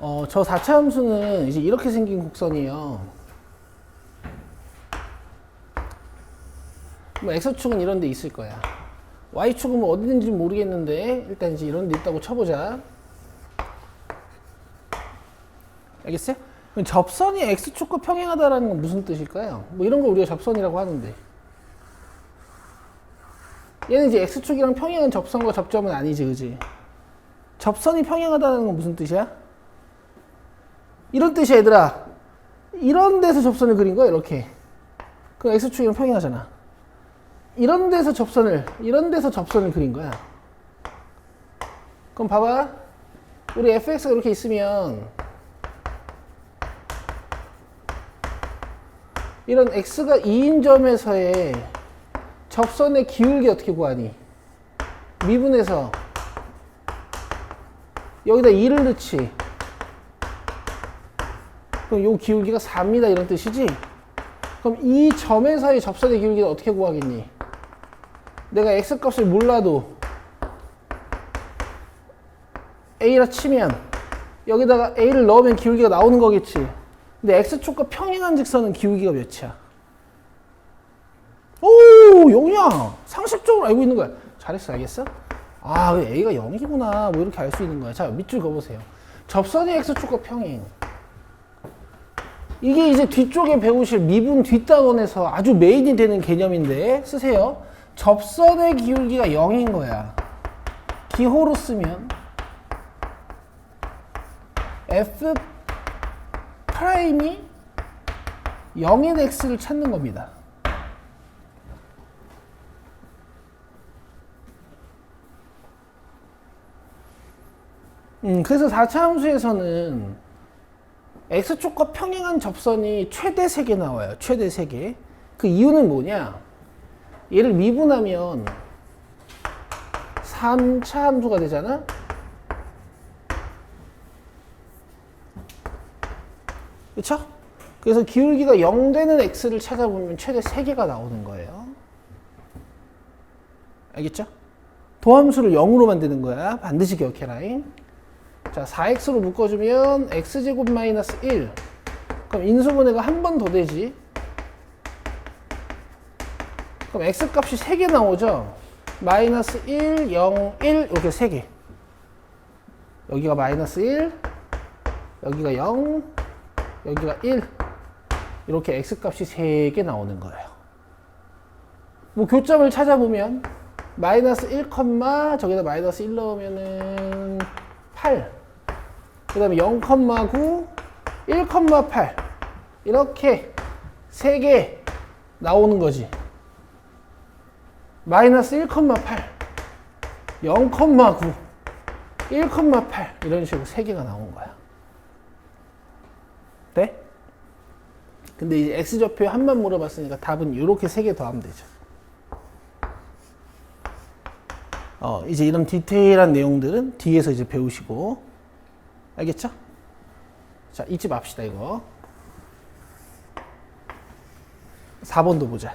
저 4차 함수는 이제 이렇게 생긴 곡선이에요. 뭐 X축은 이런 데 있을 거야. Y축은 뭐 어디든지 모르겠는데 일단 이제 이런 데 있다고 쳐보자. 알겠어요? 그럼 접선이 X축과 평행하다라는 건 무슨 뜻일까요? 뭐 이런 걸 우리가 접선이라고 하는데 얘는 이제 X축이랑 평행한 접선과 접점은 아니지, 그지? 접선이 평행하다는 건 무슨 뜻이야? 이런 뜻이야, 얘들아. 이런 데서 접선을 그린 거야, 이렇게. 그럼 X축이랑 평행하잖아. 이런 데서 접선을 그린 거야. 그럼 봐봐. 우리 fx가 이렇게 있으면 이런 x가 2인 점에서의 접선의 기울기 어떻게 구하니? 미분해서 여기다 2를 넣지. 그럼 요 기울기가 4입니다. 이런 뜻이지? 그럼 이 점에서의 접선의 기울기는 어떻게 구하겠니? 내가 x값을 몰라도 a라 치면 여기다가 a를 넣으면 기울기가 나오는 거겠지. 근데 x축과 평행한 직선은 기울기가 몇이야? 오, 0이야. 상식적으로 알고 있는 거야. 잘했어, 알겠어? 아, a가 0이구나. 뭐 이렇게 알 수 있는 거야. 자, 밑줄 그어보세요. 접선이 x축과 평행. 이게 이제 뒤쪽에 배우실 미분 뒷단원에서 아주 메인이 되는 개념인데 쓰세요. 접선의 기울기가 0인 거야. 기호로 쓰면 f 프라임이 0인 x를 찾는 겁니다. 그래서 4차 함수에서는 x축과 평행한 접선이 최대 3개 나와요. 최대 3개. 그 이유는 뭐냐? 얘를 미분하면 3차 함수가 되잖아? 그쵸? 그래서 기울기가 0 되는 x를 찾아보면 최대 3개가 나오는 거예요. 알겠죠? 도함수를 0으로 만드는 거야. 반드시 기억해라. 자, 4x로 묶어주면 x제곱 마이너스 1. 그럼 인수분해가 한 번 더 되지. 그럼 x값이 3개 나오죠? 마이너스 1, 0, 1 이렇게 3개. 여기가 마이너스 1, 여기가 0, 여기가 1. 이렇게 x값이 3개 나오는 거예요. 뭐 교점을 찾아보면 마이너스 1, 저기다 마이너스 1 넣으면은 8. 그 다음에 0,9, 1,8. 이렇게 3개 나오는 거지. 마이너스 1,8, 0,9, 1,8 이런 식으로 3개가 나온 거야. 돼? 근데 이제 x좌표에 한만 물어봤으니까 답은 이렇게 3개 더하면 되죠. 이제 이런 디테일한 내용들은 뒤에서 이제 배우시고. 알겠죠? 자, 잊지 맙시다, 이거. 4번도 보자.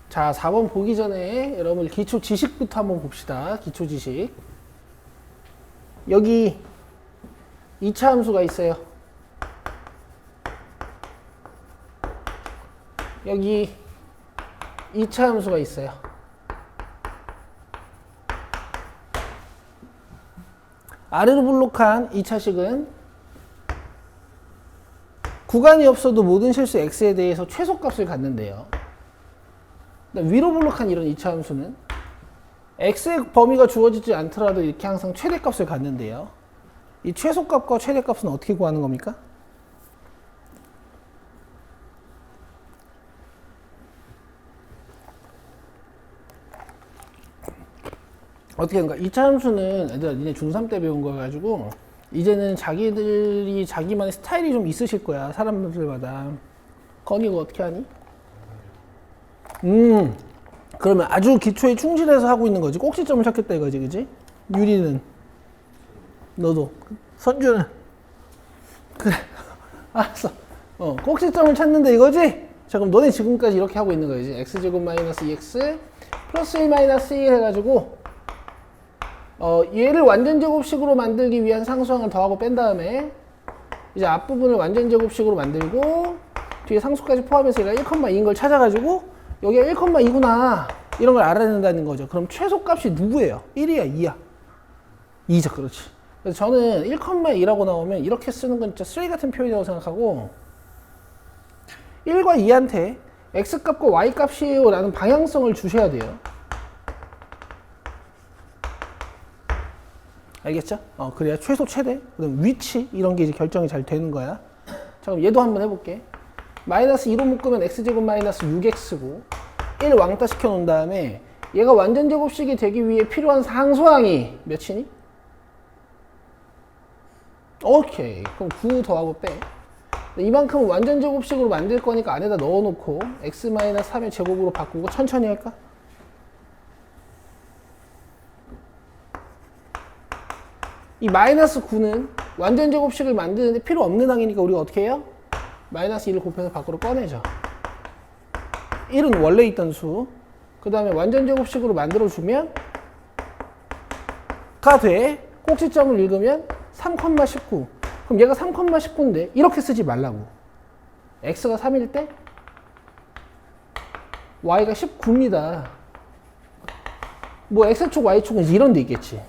자, 4번 보기 전에 여러분 기초 지식부터 한번 봅시다. 기초 지식. 여기 2차 함수가 있어요. 여기 2차 함수가 있어요. 아래로 블록한 2차식은 구간이 없어도 모든 실수 x에 대해서 최소값을 갖는데요. 위로 블록한 이런 2차 함수는 x의 범위가 주어지지 않더라도 이렇게 항상 최대값을 갖는데요. 이 최소값과 최대값은 어떻게 구하는 겁니까? 어떻게 하는가? 2차 함수는 얘들아 니네 중3 때 배운 거 가지고 이제는 자기들이 자기만의 스타일이 좀 있으실 거야. 사람들마다. 건이 이거 어떻게 하니? 그러면 아주 기초에 충실해서 하고 있는 거지. 꼭지점을 찾겠다 이거지, 그지? 유리는 너도 선주는 그래 알았어. 꼭지점을 찾는데 이거지? 자, 그럼 너네 지금까지 이렇게 하고 있는 거지. x제곱 마이너스 2x 플러스 1 마이너스 1 해가지고 얘를 완전 제곱식으로 만들기 위한 상수항을 더하고 뺀 다음에 이제 앞부분을 완전 제곱식으로 만들고 뒤에 상수까지 포함해서 얘가 1,2인 걸 찾아가지고 여기가 1,2구나 이런 걸 알아야 된다는 거죠. 그럼 최소값이 누구예요? 1이야 2야? 2죠. 그렇지. 그래서 저는 1,2라고 나오면 이렇게 쓰는 건 진짜 쓰레기 같은 표현이라고 생각하고 1과 2한테 x값과 y값이에요 라는 방향성을 주셔야 돼요. 알겠죠? 그래야 최소 최대, 그다음 위치 이런 게 이제 결정이 잘 되는 거야. 자, 그럼 얘도 한번 해볼게. 마이너스 2로 묶으면 x제곱 마이너스 6x고 1 왕따 시켜 놓은 다음에 얘가 완전 제곱식이 되기 위해 필요한 상수항이 몇이니? 오케이. 그럼 9 더하고 빼. 이만큼은 완전 제곱식으로 만들 거니까 안에다 넣어놓고 x-3의 제곱으로 바꾸고 천천히 할까? 이 마이너스 9는 완전 제곱식을 만드는데 필요 없는 항이니까 우리가 어떻게 해요? 마이너스 1을 곱해서 밖으로 꺼내죠. 1은 원래 있던 수. 그 다음에 완전 제곱식으로 만들어주면 가 돼. 꼭지점을 읽으면 3,19. 그럼 얘가 3,19인데 이렇게 쓰지 말라고. x가 3일 때 y가 19입니다. 뭐 x축 y축은 이런 데 있겠지.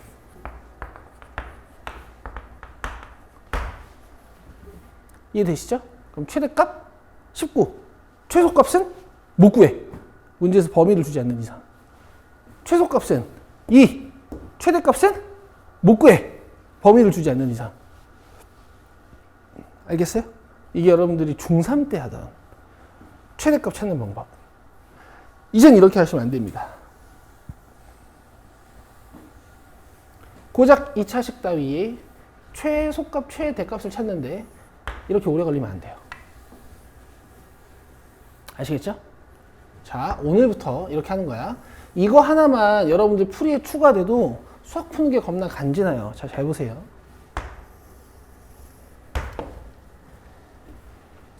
이해되시죠? 그럼 최대값 19. 최소값은 못 구해. 문제에서 범위를 주지 않는 이상. 최소값은 2. 최대값은 못 구해. 범위를 주지 않는 이상. 알겠어요? 이게 여러분들이 중3 때 하던 최대값 찾는 방법. 이젠 이렇게 하시면 안 됩니다. 고작 2차식 따위에 최소값, 최대값을 찾는데 이렇게 오래 걸리면 안 돼요. 아시겠죠? 자, 오늘부터 이렇게 하는 거야. 이거 하나만 여러분들 풀이에 추가돼도 수학 푸는 게 겁나 간지나요. 자, 잘 보세요.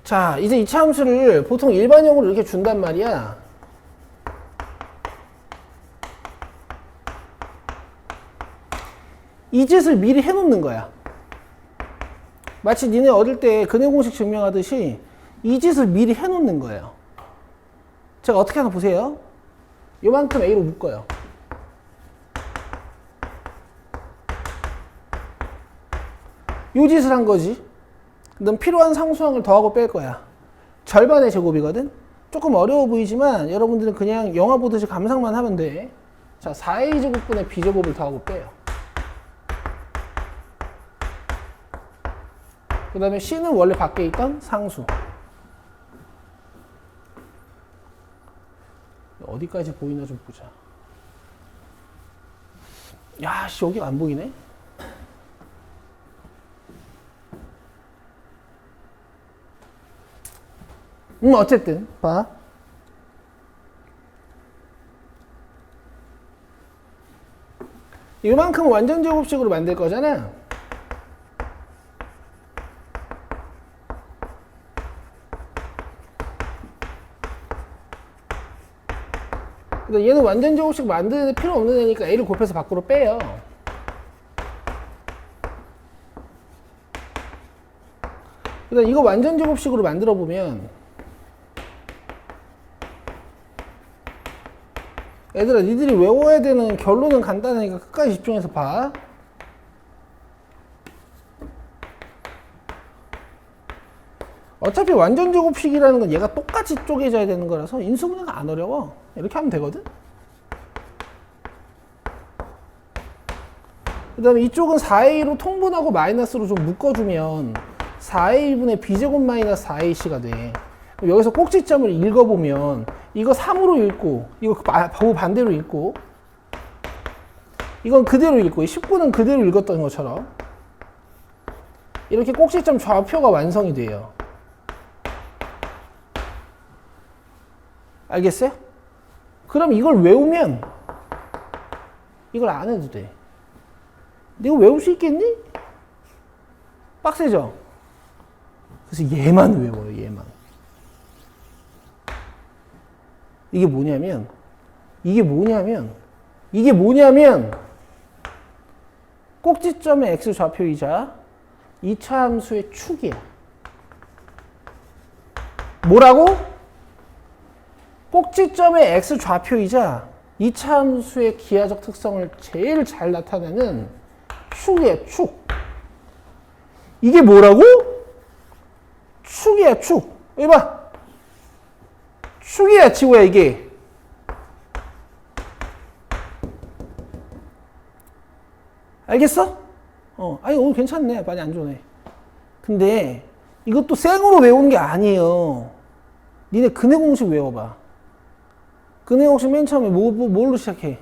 자, 이제 이차 함수를 보통 일반형으로 이렇게 준단 말이야. 이 짓을 미리 해놓는 거야. 마치 니네 어릴 때 근해공식 증명하듯이 이 짓을 미리 해놓는 거예요. 제가 어떻게 하나 보세요. 요만큼 A로 묶어요. 요 짓을 한 거지. 그다음 필요한 상수항을 더하고 뺄 거야. 절반의 제곱이거든. 조금 어려워 보이지만 여러분들은 그냥 영화 보듯이 감상만 하면 돼. 자, 4A 제곱분의 B제곱을 더하고 빼요. 그 다음에 C는 원래 밖에 있던 상수. 어디까지 보이나 좀 보자. 야, 씨, 여기가 안 보이네? 어쨌든, 봐. 이만큼 완전 제곱식으로 만들 거잖아. 얘는 완전 제곱식 만드는데 필요 없는 애니까 A를 곱해서 밖으로 빼요. 그다음 이거 완전 제곱식으로 만들어 보면 얘들아, 니들이 외워야 되는 결론은 간단하니까 끝까지 집중해서 봐. 어차피 완전 제곱식이라는 건 얘가 똑같이 쪼개져야 되는 거라서 인수분해가 안 어려워. 이렇게 하면 되거든. 그 다음에 이쪽은 4A로 통분하고 마이너스로 좀 묶어주면 4A분의 B제곱 마이너스 4AC 돼. 여기서 꼭지점을 읽어보면 이거 3으로 읽고 이거 반대로 읽고 이건 그대로 읽고 19는 그대로 읽었던 것처럼 이렇게 꼭지점 좌표가 완성이 돼요. 알겠어요? 그럼 이걸 외우면 이걸 안 해도 돼. 내가 외울 수 있겠니? 빡세죠? 그래서 얘만 외워요. 얘만. 이게 뭐냐면 꼭지점의 x좌표이자 2차 함수의 축이야. 뭐라고? 꼭지점의 x좌표이자 2차 함수의 기하적 특성을 제일 잘 나타내는 축이야, 축. 이게 뭐라고? 축이야, 축. 여기 봐. 축이야, 지호야, 이게. 알겠어? 아니, 오늘 괜찮네. 많이 안 좋네. 근데 이것도 생으로 외우는 게 아니에요. 니네 근해 공식 외워봐. 근해 공식 맨 처음에 뭘로 시작해?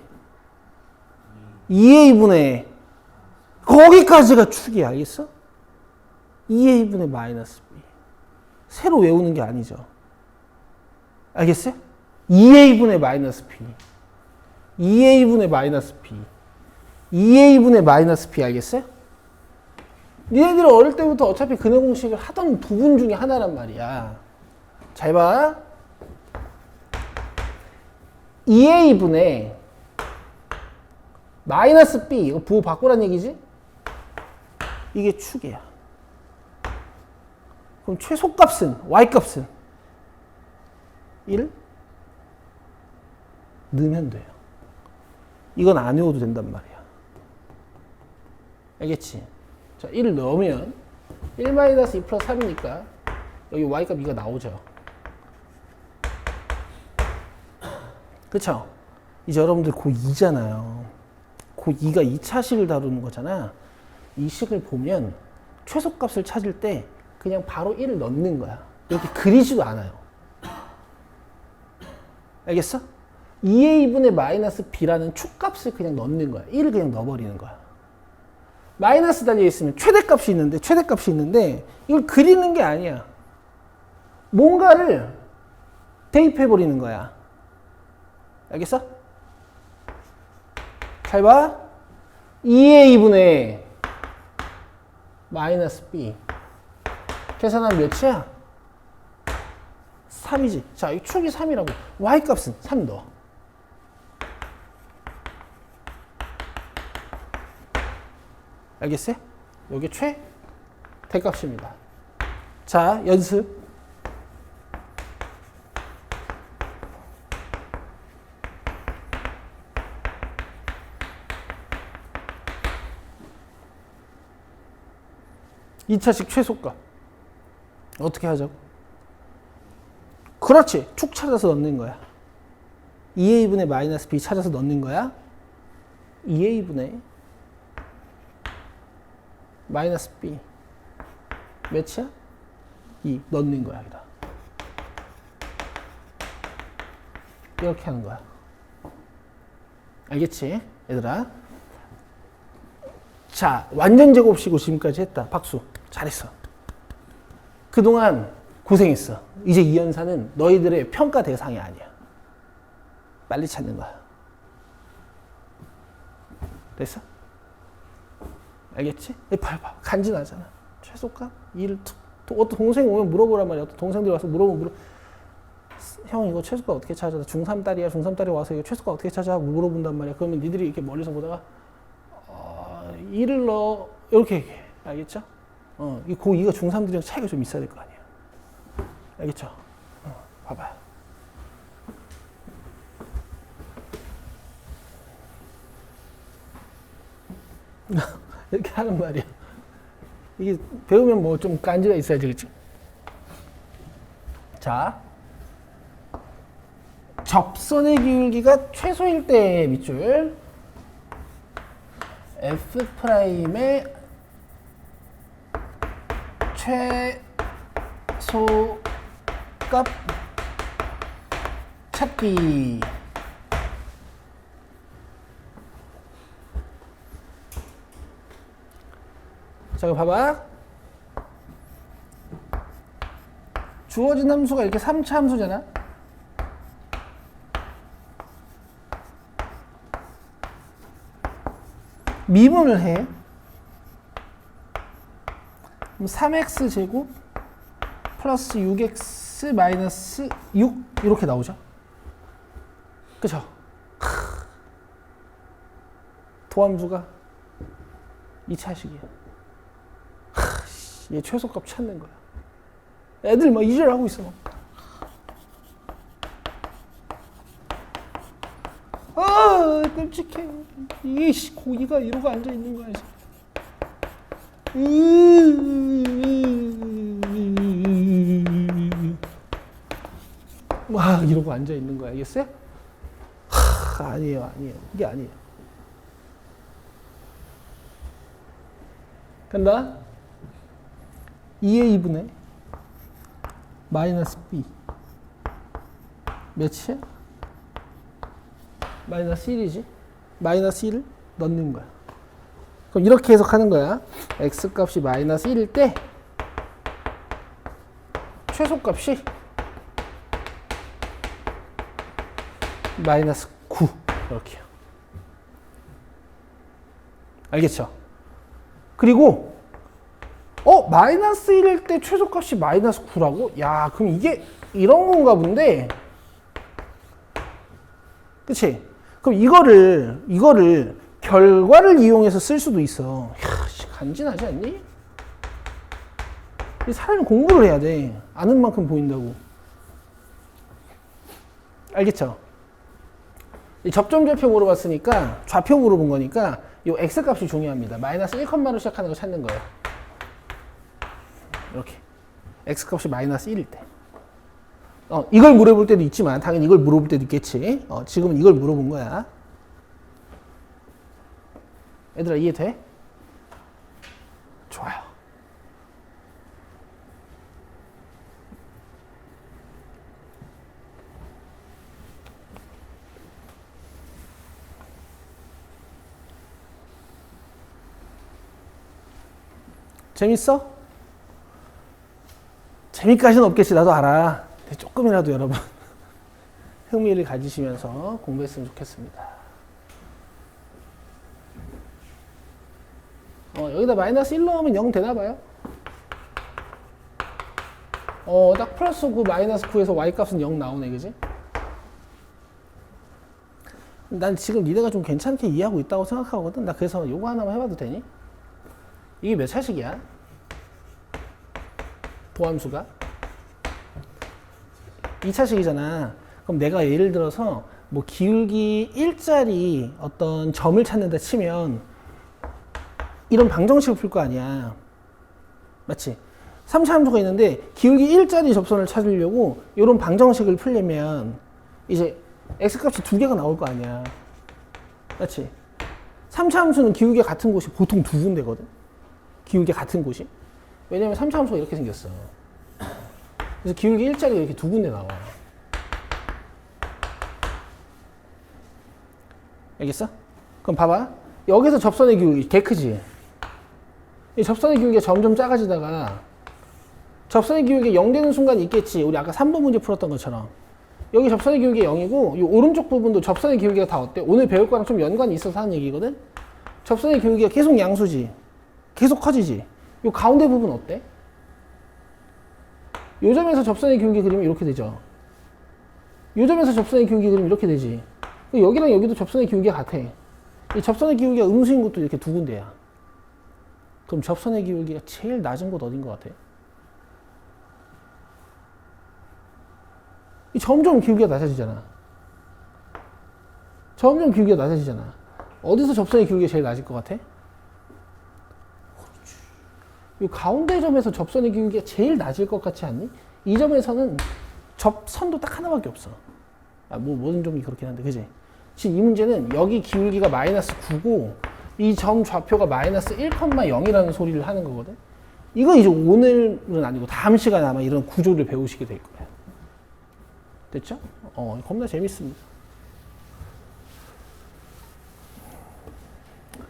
2a분의 거기까지가 축이야. 알겠어? 2a분의 마이너스 b. 새로 외우는 게 아니죠. 알겠어요? 2a분의 마이너스 p. 2a분의 마이너스 p. 2a분의 마이너스 p. 알겠어요? 니네들이 어릴 때부터 어차피 근해 공식을 하던 부분 중에 하나란 말이야. 잘 봐. 2a분의 마이너스 b. 이거 부호 바꾸란 얘기지? 이게 축이야. 그럼 최소값은, y값은 1 넣으면 돼요. 이건 안 외워도 된단 말이야. 알겠지? 자, 1을 넣으면 1-2 플러스 3이니까 여기 y값 2가 나오죠. 그쵸? 이제 여러분들 고2잖아요. 고2가 2차식을 다루는 거잖아. 이 식을 보면 최소값을 찾을 때 그냥 바로 1을 넣는 거야. 이렇게 그리지도 않아요. 알겠어? 2a분의 마이너스 b라는 축값을 그냥 넣는 거야. 1을 그냥 넣어버리는 거야. 마이너스 달려있으면 최대값이 있는데 이걸 그리는 게 아니야. 뭔가를 대입해버리는 거야. 알겠어? 잘 봐. 2a분의 마이너스 b. 계산하면 몇이야? 3이지. 자, 이 축이 3이라고. y값은 3 넣어. 알겠어요? 이게 최대값입니다. 자, 연습. (2차식) 최소값 어떻게 하죠? 그렇지. 축 찾아서 넣는 거야. 2a분의 마이너스 b 찾아서 넣는 거야. 2a분의 마이너스 b 몇이야? 2 넣는 거야. 여기다. 이렇게 하는 거야. 알겠지? 얘들아. 자, 완전 제곱식으로 지금까지 했다. 박수. 잘했어. 그동안 고생했어. 이제 이 연산은 너희들의 평가 대상이 아니야. 빨리 찾는 거야. 됐어? 알겠지? 봐봐. 간지나잖아. 최소값 2를 어떤 동생이 오면 물어보란 말이야. 어떤 동생들이 와서 형 이거 최소값 어떻게 찾아? 중3 딸이야. 중3 딸이 와서 이거 최소값 어떻게 찾아? 물어본단 말이야. 그러면 니들이 이렇게 멀리서 보다가 2를 넣어. 이렇게 얘기해. 알겠죠? 이 고2가 중3들이랑 차이가 좀 있어야 될 거 아니야. 알겠죠? 봐봐. 이렇게 하는 말이야. 이게 배우면 뭐 좀 간지가 있어야지, 그치? 자, 접선의 기울기가 최소일 때의 밑줄 F'의 최소값 찾기. 자, 그럼 봐봐. 주어진 함수가 이렇게 3차 함수잖아. 미분을 해. 그럼 3x제곱 플러스 6x 마이너스 6 이렇게 나오죠. 그쵸? 도함수가 2차식이야. 얘 최소값 찾는 거야. 애들 막 이질하고 있어. 아, 끔찍해. 이게 고기가 이러고 앉아 있는 거야. 막 이러고 앉아 있는 거야. 알겠어요? 아니에요, 아니에요. 이게 아니에요. 간다. 2의 2분의 마이너스 b 몇이야? 마이너스 1이지. 마이너스 1을 넣는 거야. 그럼 이렇게 해석하는 거야. x값이 마이너스 1일 때 최소값이 마이너스 9 이렇게요. 알겠죠? 그리고 마이너스 1일 때 최소값이 마이너스 9라고? 야, 그럼 이게 이런 건가 본데. 그치? 그럼 이거를 결과를 이용해서 쓸 수도 있어. 야, 간지나지 않니? 사람이 공부를 해야 돼. 아는 만큼 보인다고. 알겠죠? 이 접점 좌표 물어봤으니까 좌표 물어본 거니까 이 x값이 중요합니다. 마이너스 1컴마로 시작하는 거 찾는 거예요. 이렇게 x값이 마이너스 1일 때 이걸 물어볼 때도 있지만 당연히 이걸 물어볼 때도 있겠지. 지금은 이걸 물어본 거야. 얘들아 이해돼? 좋아요. 재밌어? 재미까지는 없겠지. 나도 알아. 근데 조금이라도 여러분 흥미를 가지시면서 공부했으면 좋겠습니다. 여기다 마이너스 1 넣으면 0 되나봐요. 딱 플러스 9 마이너스 9에서 y값은 0 나오네. 그지? 난 지금 니네가 좀 괜찮게 이해하고 있다고 생각하거든. 나 그래서 요거 하나만 해봐도 되니? 이게 몇 차식이야? 도함수가 2차식이잖아. 그럼 내가 예를 들어서 뭐 기울기 1짜리 어떤 점을 찾는다 치면 이런 방정식을 풀 거 아니야. 맞지? 3차 함수가 있는데 기울기 1짜리 접선을 찾으려고 이런 방정식을 풀려면 이제 x값이 두 개가 나올 거 아니야. 맞지? 3차 함수는 기울기가 같은 곳이 보통 두 군데거든. 기울기 같은 곳이. 왜냐면 3차 함수가 이렇게 생겼어. 그래서 기울기 1짜리가 이렇게 두 군데 나와. 알겠어? 그럼 봐봐. 여기서 접선의 기울기 개 크지? 이 접선의 기울기가 점점 작아지다가 접선의 기울기가 0 되는 순간이 있겠지. 우리 아까 3번 문제 풀었던 것처럼. 여기 접선의 기울기가 0이고 이 오른쪽 부분도 접선의 기울기가 다 어때? 오늘 배울 거랑 좀 연관이 있어서 하는 얘기거든? 접선의 기울기가 계속 양수지. 계속 커지지. 이 가운데 부분 어때? 요 점에서 접선의 기울기 그리면 이렇게 되죠. 요 점에서 접선의 기울기 그리면 이렇게 되지. 여기랑 여기도 접선의 기울기가 같아. 이 접선의 기울기가 음수인 것도 이렇게 두 군데야. 그럼 접선의 기울기가 제일 낮은 곳 어딘 것 같아? 점점 기울기가 낮아지잖아. 점점 기울기가 낮아지잖아. 어디서 접선의 기울기가 제일 낮을 것 같아? 이 가운데 점에서 접선의 기울기가 제일 낮을 것 같지 않니? 이 점에서는 접선도 딱 하나밖에 없어. 모든 점이 그렇긴 한데, 그지? 지금 이 문제는 여기 기울기가 마이너스 9고 이 점 좌표가 마이너스 1,0이라는 소리를 하는 거거든. 이거 이제 오늘은 아니고 다음 시간에 아마 이런 구조를 배우시게 될 거예요. 됐죠? 겁나 재밌습니다.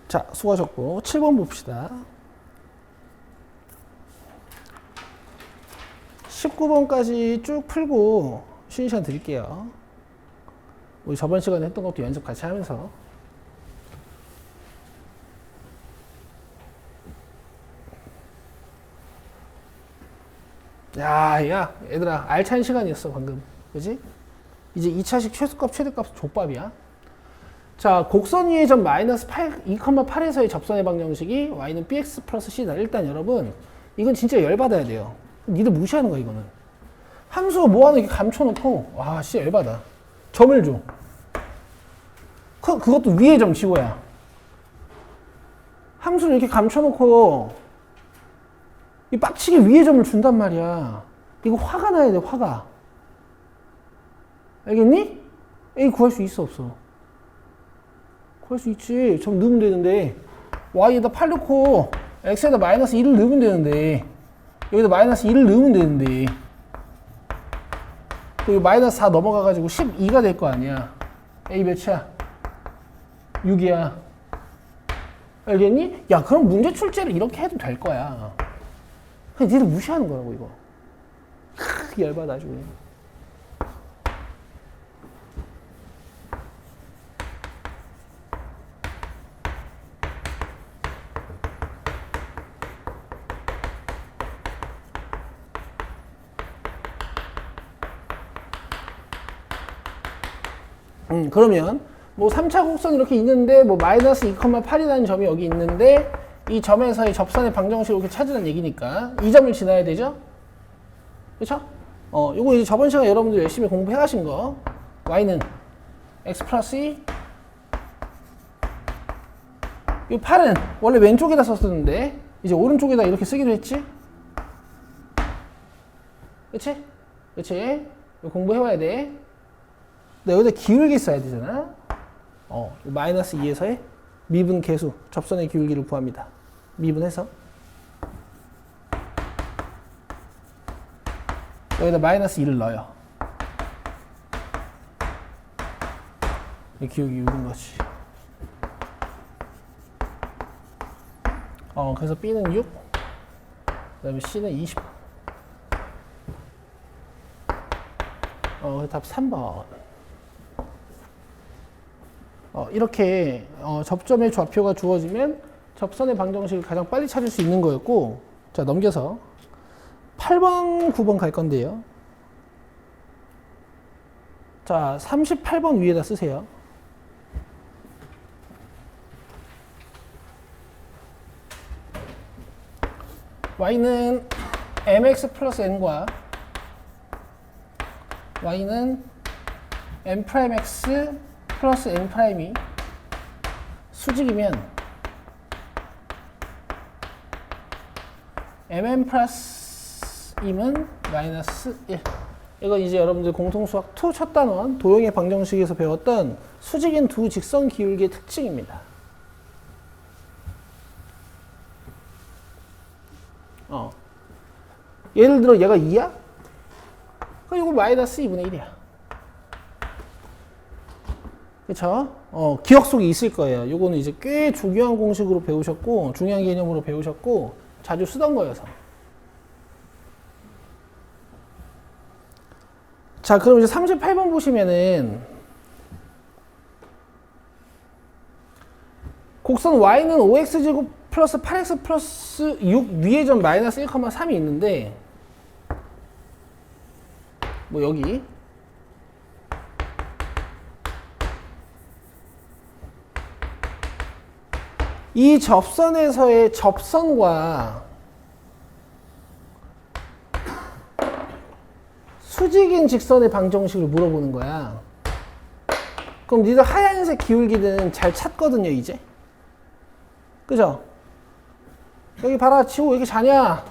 자, 수고하셨고 7번 봅시다. 19번까지 쭉 풀고 쉬는 시간 드릴게요. 우리 저번 시간에 했던 것도 연습 같이 하면서. 야, 얘들아, 알찬 시간이었어, 방금. 그지? 이제 2차식 최소값, 최대값 족밥이야. 자, 곡선 위의 점 마이너스 2,8에서의 접선의 방정식이 y는 bx 플러스 c다. 일단 여러분, 이건 진짜 열받아야 돼요. 니들 무시하는 거야, 이거는. 함수가 뭐하는 이렇게 감춰놓고, 와, 진짜 열받아. 점을 줘. 그것도 위의 점 지워야. 함수를 이렇게 감춰놓고, 이 빡치게 위의 점을 준단 말이야. 이거 화가 나야 돼, 화가. 알겠니? A 구할 수 있어, 없어? 구할 수 있지. 점 넣으면 되는데, y에다 8 넣고, x에다 마이너스 1을 넣으면 되는데, 여기다 마이너스 1을 넣으면 되는데, 또 마이너스 4 넘어가가지고 12가 될 거 아니야. A 몇이야? 6이야. 알겠니? 야, 그럼 문제 출제를 이렇게 해도 될 거야. 그냥 니들 무시하는 거라고, 이거. 열받아, 아주 그냥. 그러면 뭐 3차 곡선 이렇게 있는데 뭐 마이너스 2,8이라는 점이 여기 있는데 이 점에서의 접선의 방정식을 이렇게 찾으라는 얘기니까 이 점을 지나야 되죠? 그쵸? 요거 이제 저번 시간에 여러분들 열심히 공부해 가신 거 y는 x 플러스 2 이 8은 원래 왼쪽에다 썼었는데 이제 오른쪽에다 이렇게 쓰기로 했지? 그치? 그치? 이거 공부해와야 돼. 근데 여기다 기울기 써야 되잖아. 마이너스 2에서의 미분 계수, 접선의 기울기를 구합니다. 미분해서 여기다 마이너스 2를 넣어요. 이 기울기 6인 거지. 그래서 B는 6, 그 다음에 C는 20. 답 3번. 이렇게 접점의 좌표가 주어지면 접선의 방정식을 가장 빨리 찾을 수 있는 거였고, 자 넘겨서 8번, 9번 갈 건데요. 자 38번 위에다 쓰세요. y는 mx 플러스 n과 y는 m'x 플러스 n'이 수직이면 mm 플러스 2은 마이너스 1. 이건 이제 여러분들 공통수학 2 첫 단원 도형의 방정식에서 배웠던 수직인 두 직선 기울기의 특징입니다. 예를 들어 얘가 2야? 그럼 이거 마이너스 2분의 1이야. 그쵸? 기억 속에 있을 거예요. 요거는 이제 꽤 중요한 공식으로 배우셨고, 중요한 개념으로 배우셨고, 자주 쓰던 거여서. 자, 그럼 이제 38번 보시면은, 곡선 y는 5x제곱 플러스 8x 플러스 6 위에 점 마이너스 1,3이 있는데, 뭐 여기 이 접선에서의 접선과 수직인 직선의 방정식을 물어보는 거야. 그럼 니들 하얀색 기울기는 잘 찾거든요, 이제. 그죠? 여기 봐라, 지호 왜 이렇게 자냐?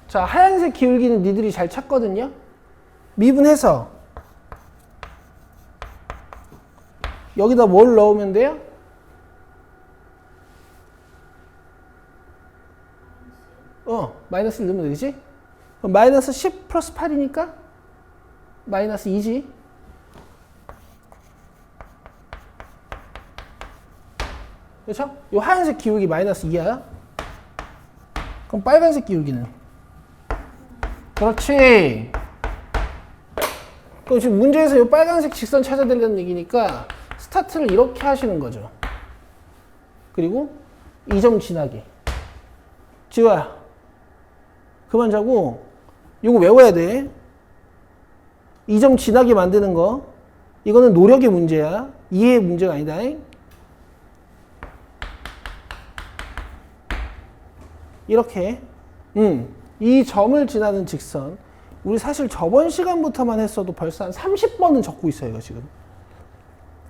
자, 하얀색 기울기는 니들이 잘 찾거든요? 미분해서 여기다 뭘 넣으면 돼요? 마이너스 1 넣으면 되지? 그럼 마이너스 10 플러스 8이니까 마이너스 2지. 그렇죠? 이 하얀색 기울기 마이너스 2야. 그럼 빨간색 기울기는? 그렇지. 그럼 지금 문제에서 이 빨간색 직선 찾아내려는 얘기니까 스타트를 이렇게 하시는 거죠. 그리고 이 점 지나기. 지호야, 그만 자고 이거 외워야 돼. 이 점 지나게 만드는 거. 이거는 노력의 문제야. 이해의 문제가 아니다. 이렇게 이 점을 지나는 직선. 우리 사실 저번 시간부터만 했어도 벌써 한 30번은 적고 있어요. 이거 지금.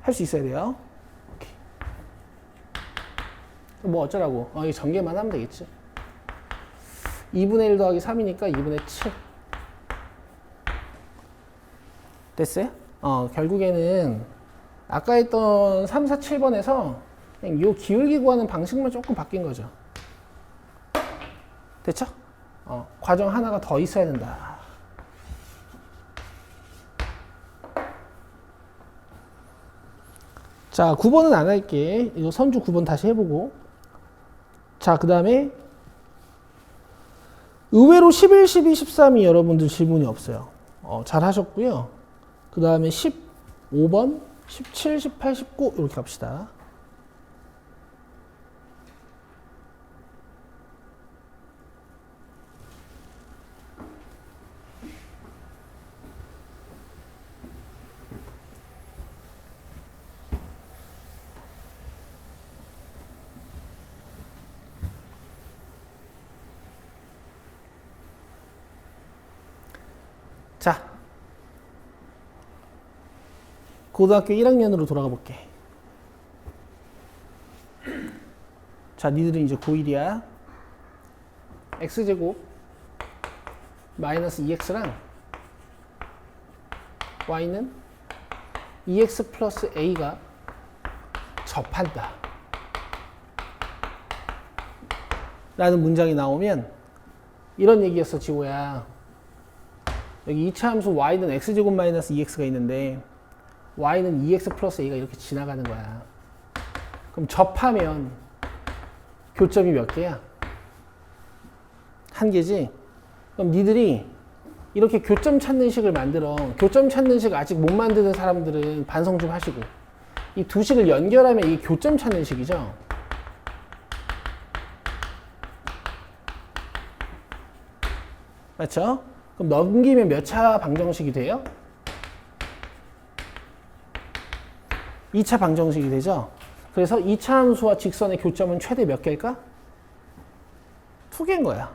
할 수 있어야 돼요. 오케이. 뭐 어쩌라고. 이거 전개만 하면 되겠지. 2분의 1 더하기 3이니까 2분의 7. 됐어요? 결국에는 아까 했던 3, 4, 7번에서 그냥 요 기울기 구하는 방식만 조금 바뀐 거죠. 됐죠? 과정 하나가 더 있어야 된다. 자, 9번은 안 할게. 이거 선주 9번 다시 해보고. 자, 그 다음에 의외로 11, 12, 13이 여러분들 질문이 없어요. 잘 하셨고요. 그 다음에 15번, 17, 18, 19 이렇게 갑시다. 자, 고등학교 1학년으로 돌아가 볼게. 자, 니들은 이제 고1이야. x제곱 마이너스 2x랑 y는 2x 플러스 a가 접한다 라는 문장이 나오면 이런 얘기였어, 지호야. 여기 2차 함수 y는 x제곱 마이너스 2x가 있는데 y는 2x 플러스 a가 이렇게 지나가는 거야. 그럼 접하면 교점이 몇 개야? 한 개지? 그럼 니들이 이렇게 교점 찾는 식을 만들어. 교점 찾는 식 아직 못 만드는 사람들은 반성 좀 하시고. 이 두 식을 연결하면 이게 교점 찾는 식이죠. 맞죠? 그럼 넘기면 몇 차 방정식이 돼요? 2차 방정식이 되죠? 그래서 2차 함수와 직선의 교점은 최대 몇 개일까? 2개인 거야.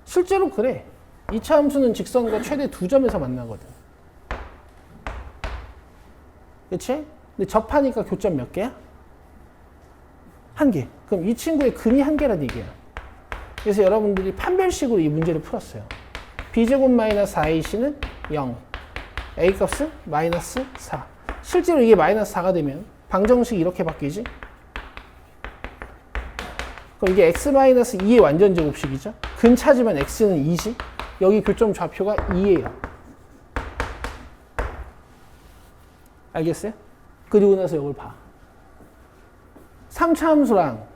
실제로 그래. 2차 함수는 직선과 최대 2점에서 만나거든. 그치? 근데 접하니까 교점 몇 개야? 1개. 그럼 이 친구의 근이 1개란 얘기야. 그래서 여러분들이 판별식으로 이 문제를 풀었어요. b제곱 마이너스 4ac는 0. a 값은 마이너스 4. 실제로 이게 마이너스 4가 되면 방정식이 이렇게 바뀌지? 그럼 이게 x 마이너스 2의 완전 제곱식이죠? 근 찾으면 x는 2지? 여기 교점 좌표가 2예요. 알겠어요? 그리고 나서 이걸 봐. 3차 함수랑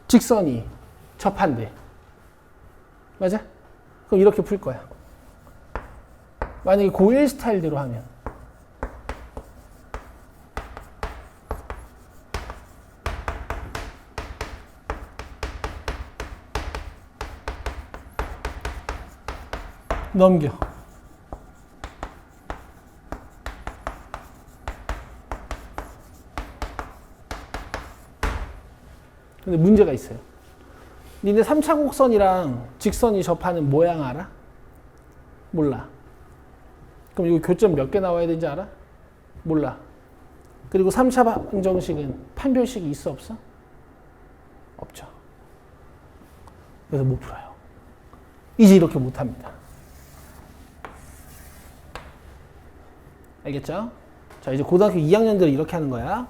직선이 접한대. 맞아? 그럼 이렇게 풀 거야. 만약에 고1 스타일대로 하면. 넘겨. 근데 문제가 있어요. 니네 3차 곡선이랑 직선이 접하는 모양 알아? 몰라. 그럼 이거 교점 몇 개 나와야 되는지 알아? 몰라. 그리고 3차 방정식은 판별식이 있어 없어? 없죠. 그래서 못 풀어요. 이제 이렇게 못합니다. 알겠죠? 자, 이제 고등학교 2학년들은 이렇게 하는 거야.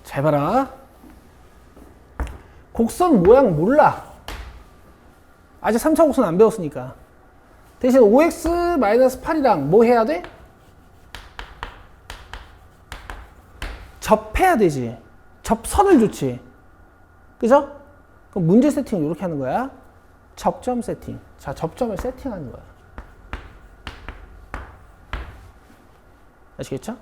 잘 봐라. 곡선 모양 몰라. 아직 3차 곡선 안 배웠으니까. 대신 5x-8이랑 뭐 해야 돼? 접해야 되지. 접선을 좋지. 그죠? 그럼 문제 세팅을 이렇게 하는 거야. 접점 세팅. 자, 접점을 세팅하는 거야. 아시겠죠?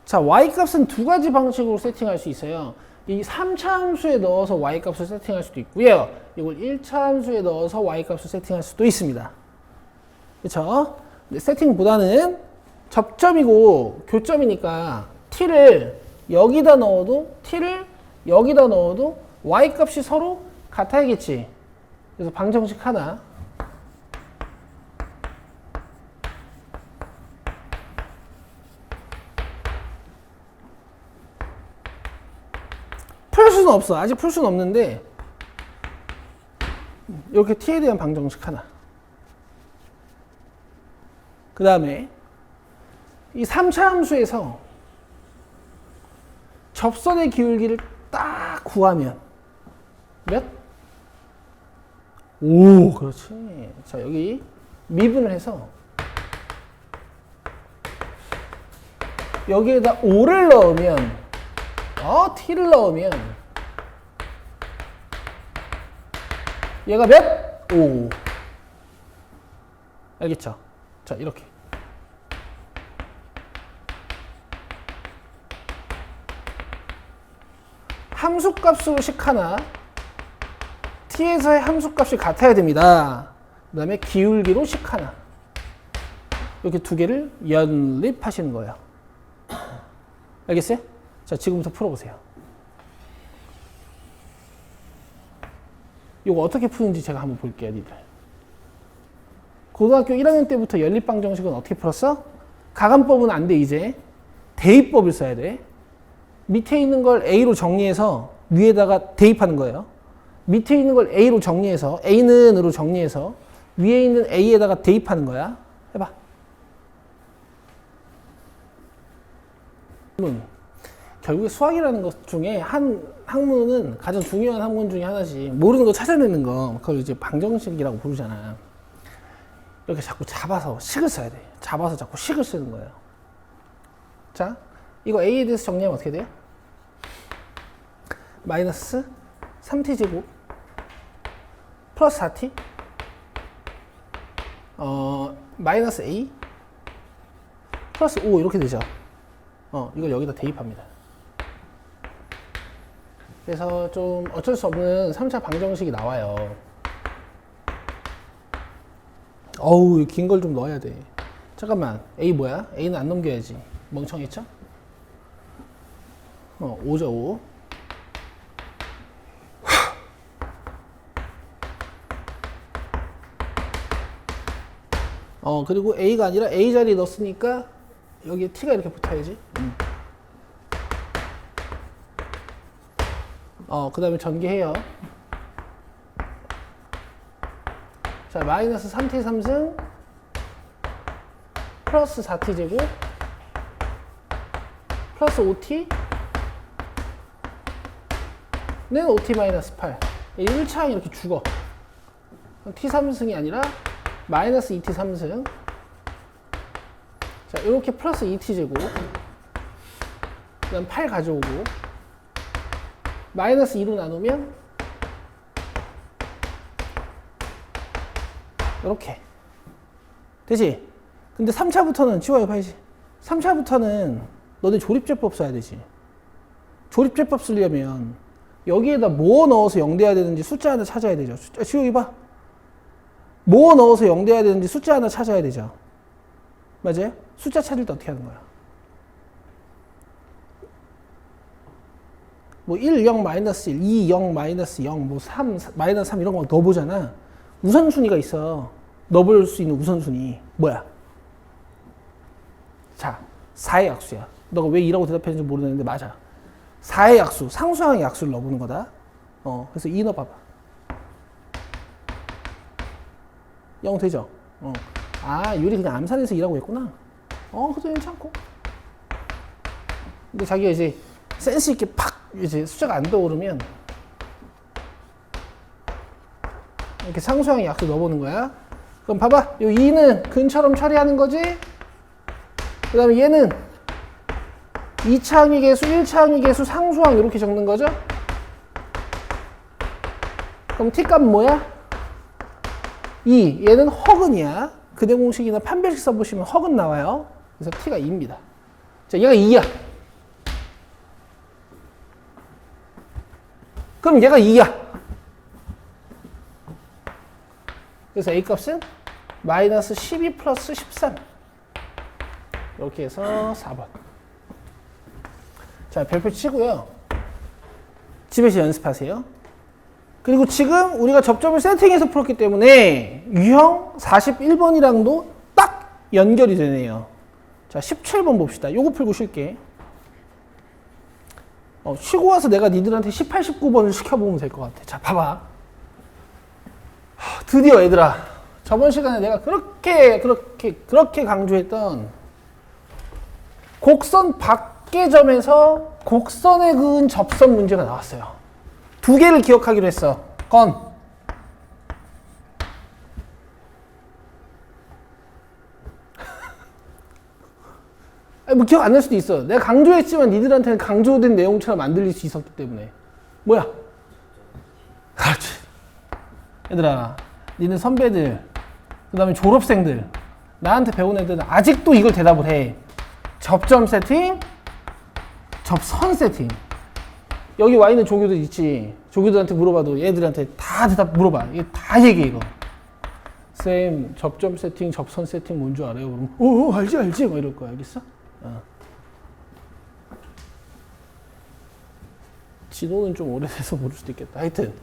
자, y값은 두 가지 방식으로 세팅할 수 있어요. 이 3차 함수에 넣어서 y값을 세팅할 수도 있고요. 이걸 1차 함수에 넣어서 y값을 세팅할 수도 있습니다. 그렇죠? 세팅보다는 접점이고 교점이니까 t를 여기다 넣어도 t를 여기다 넣어도 y값이 서로 같아야겠지. 그래서 방정식 하나. 풀 수는 없어. 아직 풀 수는 없는데 이렇게 t에 대한 방정식 하나. 그 다음에 이 3차 함수에서 접선의 기울기를 딱 구하면 몇? 오, 그렇지. 자, 여기 미분을 해서 여기에다 5를 넣으면 t를 넣으면 얘가 몇? 5. 알겠죠? 자, 이렇게. 함수값으로 식 하나, t에서의 함수값이 같아야 됩니다. 그 다음에 기울기로 식 하나. 이렇게 두 개를 연립하시는 거예요. 알겠어요? 자, 지금부터 풀어보세요. 이거 어떻게 푸는지 제가 한번 볼게요, 니들. 고등학교 1학년 때부터 연립방정식은 어떻게 풀었어? 가감법은 안 돼, 이제. 대입법을 써야 돼. 밑에 있는 걸 A로 정리해서 위에다가 대입하는 거예요. 밑에 있는 걸 A로 정리해서, A는 으로 정리해서 위에 있는 A에다가 대입하는 거야. 해봐. 결국에 수학이라는 것 중에 한 학문은 가장 중요한 학문 중에 하나지. 모르는 거 찾아내는 거, 그걸 이제 방정식이라고 부르잖아. 이렇게 자꾸 잡아서 식을 써야 돼. 잡아서 자꾸 식을 쓰는 거예요. 자, 이거 A에 대해서 정리하면 어떻게 돼요? 마이너스 3t제곱 플러스 4t 마이너스 A 플러스 5 이렇게 되죠. 이걸 여기다 대입합니다. 그래서 좀 어쩔 수 없는 3차 방정식이 나와요. 어우, 긴 걸 좀 넣어야 돼. 잠깐만, A 뭐야? A는 안 넘겨야지. 멍청했죠? 5죠, 5. 그리고 A가 아니라 A 자리에 넣었으니까 여기에 T가 이렇게 붙어야지. 그 다음에 전개해요. 자, 마이너스 3t 3승 플러스 4t 제곱 플러스 5t 는 5t 마이너스 8. 1차항 이렇게 죽어. t 3승이 아니라 마이너스 2t 3승. 자, 이렇게 플러스 2t 제곱. 그 다음 8 가져오고. 마이너스 2로 나누면 이렇게. 되지? 근데 3차부터는 지워요, 봐야지. 3차부터는 너네 조립제법 써야 되지. 조립제법 쓰려면 여기에다 뭐 넣어서 0 돼야 되는지 숫자 하나 찾아야 되죠. 지우기 봐. 뭐 넣어서 0 돼야 되는지 숫자 하나 찾아야 되죠. 맞아요? 숫자 찾을 때 어떻게 하는 거야? 뭐 1, 0, 마이너스 1, 2, 0, 마이너스 0, 뭐 3, 마이너스 3 이런 거 넣어보잖아. 우선순위가 있어. 넣어볼 수 있는 우선순위. 뭐야? 자, 4의 약수야. 너가 왜 2라고 대답했는지 모르겠는데 맞아. 4의 약수, 상수항의 약수를 넣어보는 거다. 그래서 2 넣어봐봐. 0 되죠? 유리 그냥 암산해서 2라고 했구나. 그것도 괜찮고. 근데 자기가 이제 센스 있게 팍 이제 숫자가 안 떠오르면 이렇게 상수항의 약수 넣어보는 거야. 그럼 봐봐. 요 2는 근처럼 처리하는 거지. 그 다음에 얘는 2차 항의 계수, 1차 항의 계수, 상수항 이렇게 적는 거죠? 그럼 t 값은 뭐야? 2. 얘는 허근이야. 근해 공식이나 판별식 써보시면 허근 나와요. 그래서 t가 2입니다. 자, 얘가 2야. 그럼 얘가 2야. 그래서 a 값은 마이너스 12 플러스 13. 이렇게 해서 4번. 자, 별표 치고요. 집에서 연습하세요. 그리고 지금 우리가 접점을 세팅해서 풀었기 때문에 유형 41번이랑도 딱 연결이 되네요. 자, 17번 봅시다. 요거 풀고 쉴게. 쉬고 와서 내가 니들한테 18, 19번을 시켜보면 될 것 같아. 자, 봐봐. 드디어 얘들아. 저번 시간에 내가 그렇게 강조했던 곡선 밖의 점에서 곡선에 그은 접선 문제가 나왔어요. 두 개를 기억하기로 했어. 뭐 기억 안 날 수도 있어. 내가 강조했지만 니들한테는 강조된 내용처럼 안 들릴 수 있었기 때문에. 뭐야? 그렇지. 얘들아, 니네 선배들, 그 다음에 졸업생들, 나한테 배운 애들은 아직도 이걸 대답을 해. 접점 세팅, 접선 세팅. 여기 와 있는 조교들 있지. 조교들한테 물어봐도 얘들한테 다 대답 물어봐. 이게 다 얘기해, 이거. 쌤, 접점 세팅, 접선 세팅 뭔 줄 알아요? 그럼, 알지. 뭐 이럴 거야. 알겠어? 지도는 좀 오래돼서 모를 수도 있겠다. 하여튼,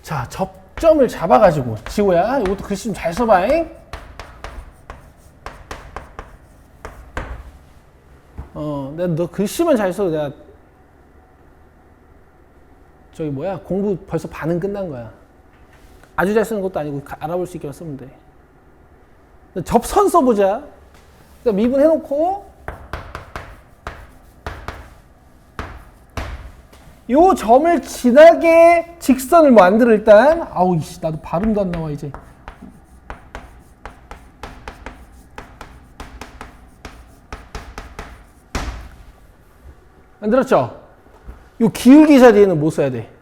자, 접점을 잡아가지고. 지호야, 이것도 글씨 좀 잘 써봐잉. 내가 너 글씨만 잘 써도 내가 공부 벌써 반은 끝난 거야. 아주 잘 쓰는 것도 아니고 알아볼 수 있게만 쓰면 돼. 접선 써보자. 그러니까 미분 해놓고 요 점을 지나게 직선을 만들어 일단. 아우 이씨 나도 발음도 안 나와 이제. 만들었죠? 요 기울기 자리에는 뭐 써야 돼?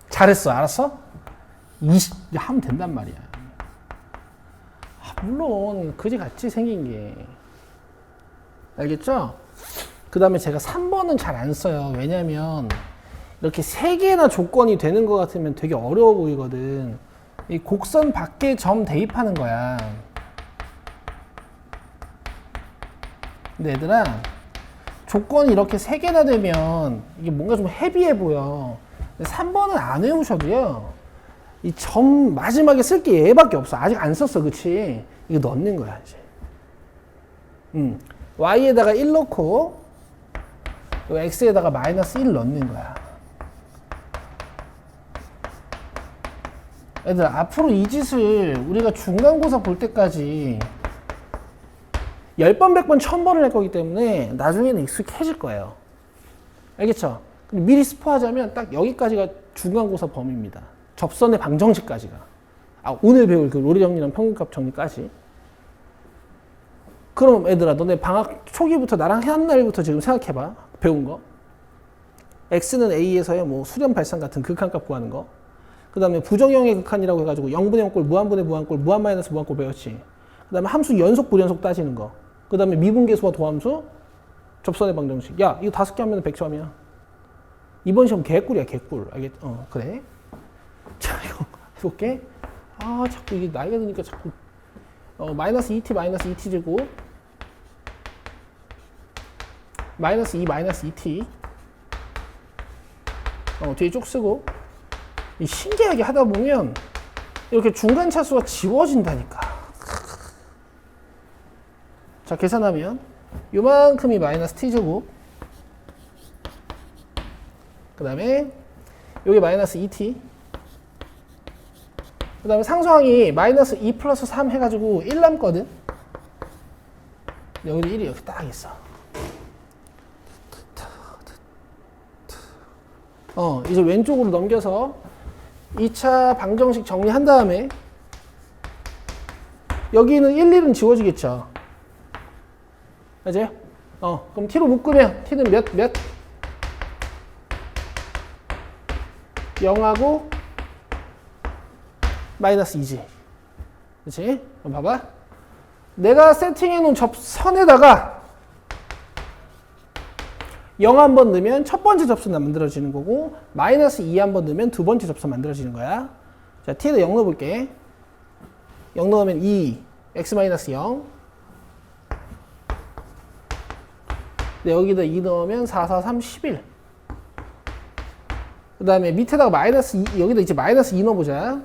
잘했어. 알았어? 20 하면 된단 말이야. 물론 그지같이 생긴 게. 알겠죠? 그 다음에 제가 3번은 잘 안 써요. 왜냐면 이렇게 3개나 조건이 되는 것 같으면 되게 어려워 보이거든. 이 곡선 밖에 점 대입하는 거야. 근데 얘들아, 조건이 이렇게 3개나 되면 이게 뭔가 좀 헤비해 보여. 근데 3번은 안 외우셔도요. 이 점 마지막에 쓸 게 얘밖에 없어. 아직 안 썼어. 그치? 이거 넣는 거야, 이제. y에다가 1 넣고, x에다가 마이너스 1 넣는 거야. 얘들아, 앞으로 이 짓을 우리가 중간고사 볼 때까지 10번, 100번, 1000번을 할 거기 때문에 나중에는 익숙해질 거예요. 알겠죠? 미리 스포하자면 딱 여기까지가 중간고사 범위입니다. 접선의 방정식까지가. 오늘 배울 그 로리 정리랑 평균값 정리까지. 그럼 얘들아, 너네 방학 초기부터 나랑 한 날부터 지금 생각해봐. 배운 거. x는 a에서의 뭐 수렴 발산 같은 극한값 구하는 거. 그 다음에 부정형의 극한이라고 해가지고 0분의 0꼴, 무한분의 무한꼴, 무한 마이너스 무한꼴 배웠지. 그 다음에 함수 연속 불연속 따지는 거. 그 다음에 미분계수와 도함수, 접선의 방정식. 야, 이거 5개 하면 100점이야. 이번 시험 개꿀이야, 개꿀. 알겠? 그래. 자, 이거 해볼게. 자꾸 이게 나이가 드니까 자꾸. 마이너스 2t 마이너스 2t 제곱. 마이너스 2 마이너스 2t. 뒤에 쭉 쓰고. 신기하게 하다 보면 이렇게 중간 차수가 지워진다니까. 자, 계산하면 요만큼이 마이너스 t제곱. 그 다음에 여기 마이너스 2t. 그 다음에 상수항이 마이너스 2 플러스 3 해가지고 1 남거든. 여기도 1이 여기 딱 있어. 이제 왼쪽으로 넘겨서 2차 방정식 정리한 다음에 여기는 1, 1은 지워지겠죠. 맞아요? 그럼 t로 묶으면 t는 몇? 0하고 마이너스 2지. 그렇지? 그럼 봐봐. 내가 세팅해 놓은 접선에다가 0 한번 넣으면 첫 번째 접선 만들어지는 거고, 마이너스 2 한번 넣으면 두 번째 접선 만들어지는 거야. 자, t에다 0 넣어볼게. 0 넣으면 2, x 마이너스 0. 여기다 2 넣으면 4, 4, 3, 11. 그 다음에 밑에다가 마이너스 2, 여기다 이제 마이너스 2 넣어보자.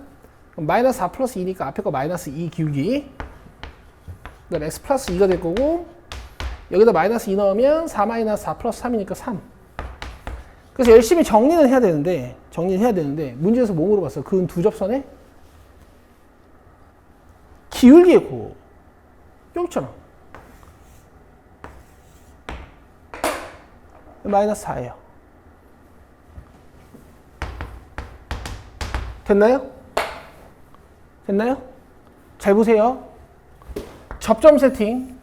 그럼 마이너스 4 플러스 2니까 앞에 거 마이너스 2 기울기. 그 다음에 x 플러스 2가 될 거고, 여기다 마이너스 2 넣으면 4 마이너스 4 플러스 3이니까 3. 그래서 열심히 정리는 해야 되는데, 문제에서 뭐 물어봤어? 그 두 접선에 기울기의 고. 여기 있잖아. 마이너스 4예요. 됐나요? 됐나요? 잘 보세요. 접점 세팅,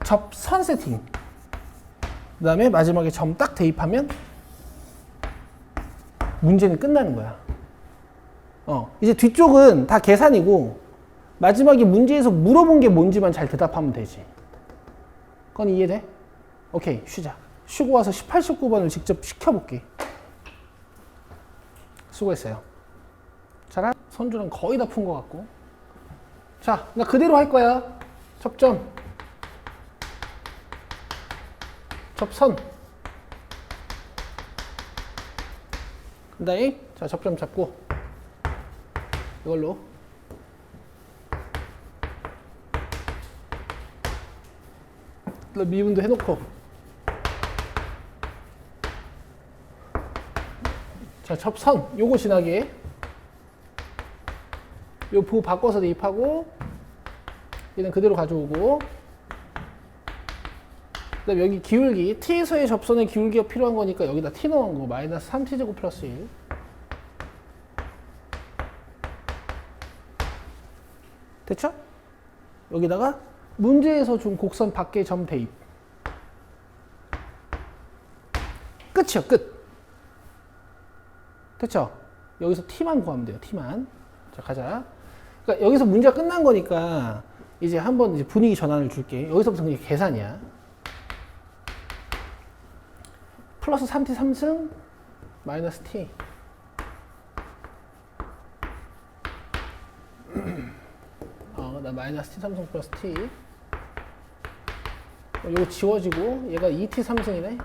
접선 세팅, 그 다음에 마지막에 점 딱 대입하면 문제는 끝나는 거야. 이제 뒤쪽은 다 계산이고 마지막에 문제에서 물어본 게 뭔지만 잘 대답하면 되지. 그건 이해돼? 오케이, 쉬자. 쉬고 와서 18, 19번을 직접 시켜볼게. 수고했어요. 자, 선주는 거의 다 푼 것 같고. 자, 나 그대로 할 거야. 접점, 접선. 그 다음에 자, 접점 잡고 이걸로 미분도 해놓고, 자, 접선 요거 지나게 요 부 바꿔서 대입하고, 얘는 그대로 가져오고, 그 다음에 여기 기울기, t에서의 접선의 기울기가 필요한 거니까 여기다 t 넣은 거 마이너스 3t제곱 플러스 1. 됐죠? 여기다가 문제에서 준 곡선 밖에 점 대입. 끝이요, 끝. 됐죠? 여기서 t만 구하면 돼요, t만. 자, 가자. 그러니까 여기서 문제가 끝난 거니까 이제 한번 이제 분위기 전환을 줄게. 여기서부터 그냥 계산이야. 플러스 3t 3승 마이너스 t. 나 마이너스 t 3승 플러스 t. 이거 지워지고 얘가 2t 3승이네.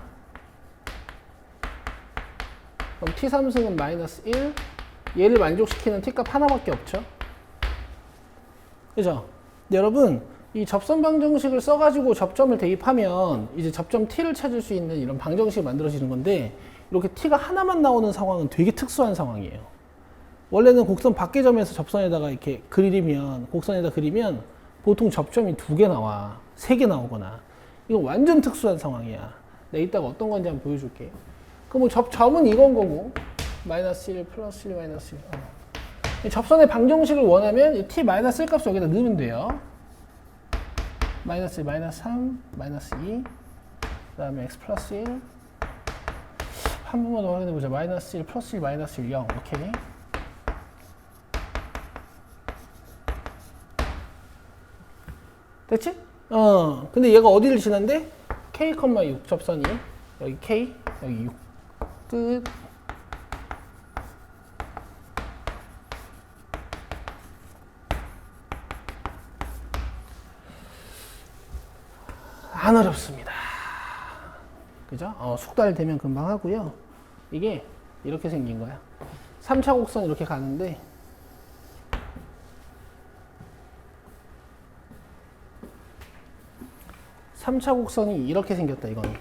그럼 t 3승은 마이너스 1. 얘를 만족시키는 t값 하나밖에 없죠. 그죠? 여러분, 이 접선 방정식을 써가지고 접점을 대입하면 이제 접점 t를 찾을 수 있는 이런 방정식이 만들어지는 건데, 이렇게 t가 하나만 나오는 상황은 되게 특수한 상황이에요. 원래는 곡선 밖의 점에서 접선에다가 이렇게 곡선에다 그리면 보통 접점이 2개 나와, 3개 나오거나. 이건 완전 특수한 상황이야. 내가 이따가 어떤 건지 한번 보여줄게. 그럼 뭐 접점은 이건 거고, 마이너스 1 플러스 1 마이너스 1. 접선의 방정식을 원하면 t 마이너스 1 값을 여기다 넣으면 돼요. 마이너스 1, 마이너스 3, 마이너스 2, 그 다음에 x 플러스 1. 한 번만 더 확인해보자. 마이너스 1, 플러스 1, 마이너스 1, 0. 오케이. 됐지? 근데 얘가 어디를 지난데? k, 6 접선이. 여기 k, 여기 6. 끝. 안 어렵습니다. 그죠? 숙달되면 금방 하고요. 이게 이렇게 생긴 거야. 3차 곡선 이렇게 가는데, 삼차 곡선이 이렇게 생겼다, 이건.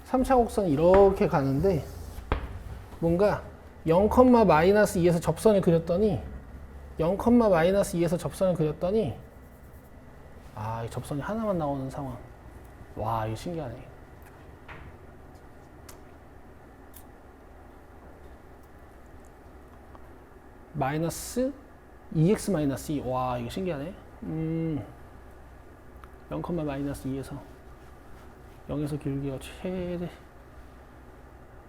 3차 곡선이 이렇게 가는데, 뭔가 0, 마이너스 2에서 접선을 그렸더니, 이 접선이 하나만 나오는 상황. 와, 이거 신기하네. 마이너스 2x-2. 와, 이거 신기하네. 0,-2에서 0에서 기울기가 최대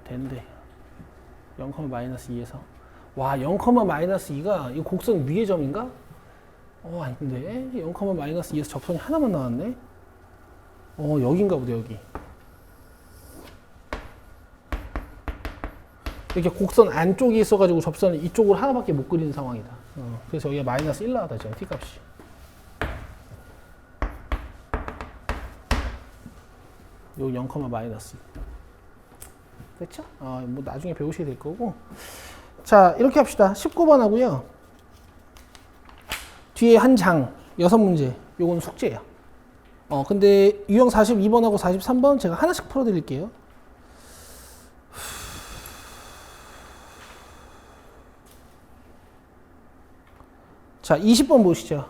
된대. 0,-2에서 와, 0,-2가 이 곡선 위의 점인가? 아닌데 0,-2에서 접선이 하나만 나왔네. 여긴가 보다. 여기 이렇게 곡선 안쪽에 있어가지고 접선을 이쪽으로 하나밖에 못 그리는 상황이다. 그래서 여기가 -1 나왔다 지금 t값이. 요 0,-2. 됐죠? 뭐 나중에 배우시게 될 거고. 자, 이렇게 합시다. 19번 하고요. 뒤에 한 장, 6문제. 요건 숙제예요. 근데 유형 42번하고 43번 제가 하나씩 풀어드릴게요. 자, 20번 보시죠.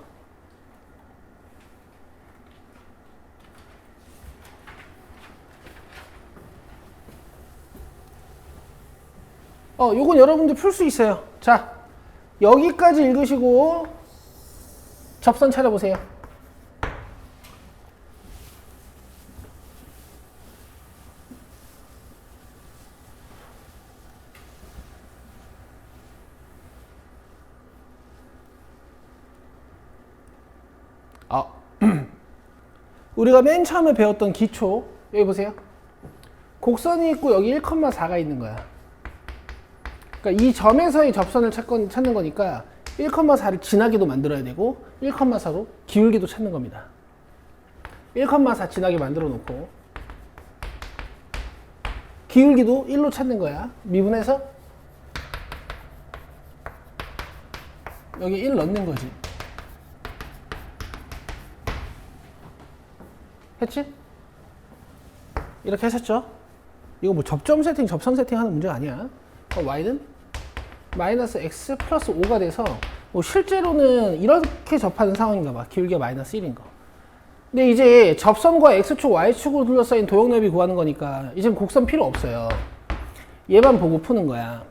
요건 여러분들 풀 수 있어요. 자, 여기까지 읽으시고 접선 찾아보세요. 우리가 맨 처음에 배웠던 기초, 여기 보세요. 곡선이 있고 여기 1,4가 있는 거야. 그러니까 이 점에서의 접선을 찾는 거니까 1,4를 진하게도 만들어야 되고 1,4로 기울기도 찾는 겁니다. 1,4 진하게 만들어 놓고 기울기도 1로 찾는 거야. 미분해서 여기 1 넣는 거지. 했지? 이렇게 하셨죠? 이거 뭐 접점 세팅, 접선 세팅 하는 문제가 아니야. y는 -x 플러스 5가 돼서 뭐 실제로는 이렇게 접하는 상황인가 봐. 기울기가 -1인 거. 근데 이제 접선과 x축, y축으로 둘러싸인 도형 넓이 구하는 거니까 이제 곡선 필요 없어요. 얘만 보고 푸는 거야.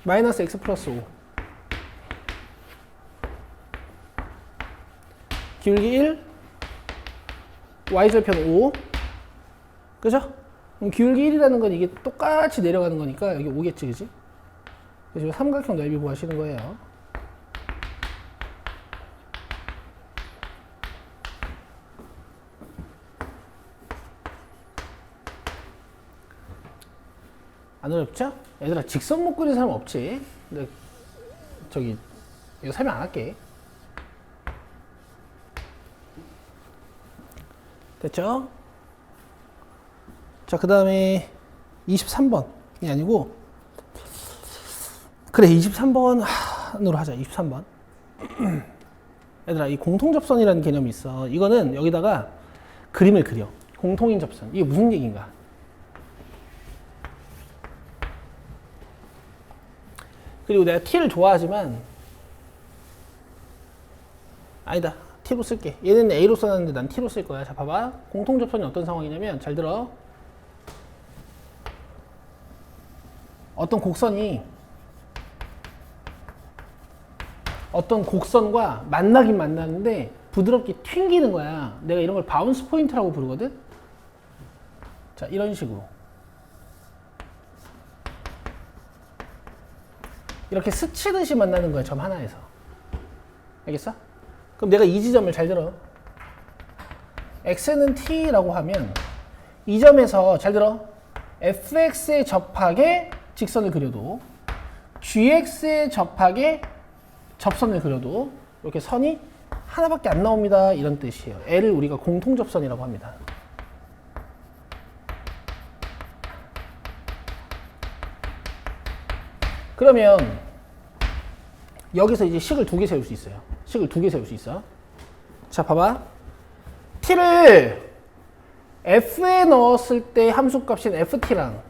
-x 플러스 5. 기울기 1, y절편 5. 그죠? 기울기 1이라는 건 이게 똑같이 내려가는 거니까 여기 5겠지, 그지? 그래서 삼각형 넓이 구하시는 거예요. 안 어렵죠? 얘들아, 직선 못 그리는 사람 없지? 근데 저기 이거 설명 안 할게. 됐죠? 자, 그 다음에 23번이 아니고, 그래, 23번으로 하자. 23번. 얘들아, 이 공통접선이라는 개념이 있어. 이거는 여기다가 그림을 그려. 공통인 접선. 이게 무슨 얘기인가? 그리고 내가 t를 좋아하지만, 아니다. t로 쓸게. 얘는 a로 써놨는데 난 t로 쓸 거야. 자, 봐봐. 공통접선이 어떤 상황이냐면, 잘 들어. 어떤 곡선과 만나긴 만나는데 부드럽게 튕기는 거야. 내가 이런 걸 바운스 포인트라고 부르거든. 자, 이런 식으로 이렇게 스치듯이 만나는 거야. 점 하나에서. 알겠어? 그럼 내가 이 지점을 잘 들어. x는 t라고 하면 이 점에서 잘 들어. fx에 접하게 직선을 그려도 gx에 접하게 접선을 그려도 이렇게 선이 하나밖에 안 나옵니다. 이런 뜻이에요. L을 우리가 공통접선이라고 합니다. 그러면 여기서 이제 식을 2개 세울 수 있어요. 식을 2개 세울 수 있어. 자, 봐봐. t를 f에 넣었을 때 함수값인 ft랑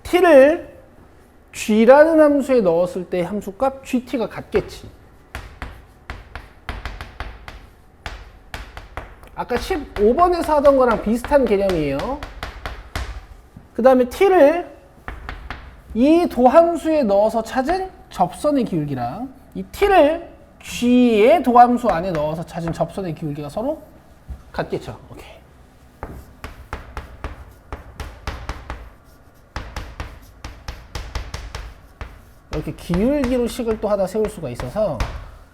t를 g라는 함수에 넣었을 때 함수값 gt가 같겠지. 아까 15번에서 하던 거랑 비슷한 개념이에요. 그 다음에 t를 이 도함수에 넣어서 찾은 접선의 기울기랑 이 t를 g의 도함수 안에 넣어서 찾은 접선의 기울기가 서로 같겠죠. 오케이. 이렇게 기울기로 식을 또 하나 세울 수가 있어서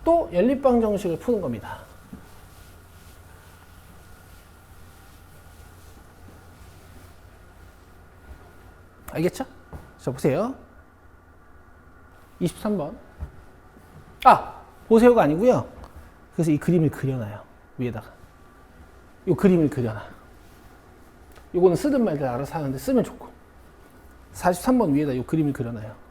또 연립방정식을 푸는 겁니다. 알겠죠? 자, 보세요. 23번. 아! 보세요가 아니고요. 그래서 이 그림을 그려놔요. 위에다가. 이 그림을 그려놔. 요거는 쓰든 말든 알아서 하는데 쓰면 좋고. 43번 위에다 이 그림을 그려놔요.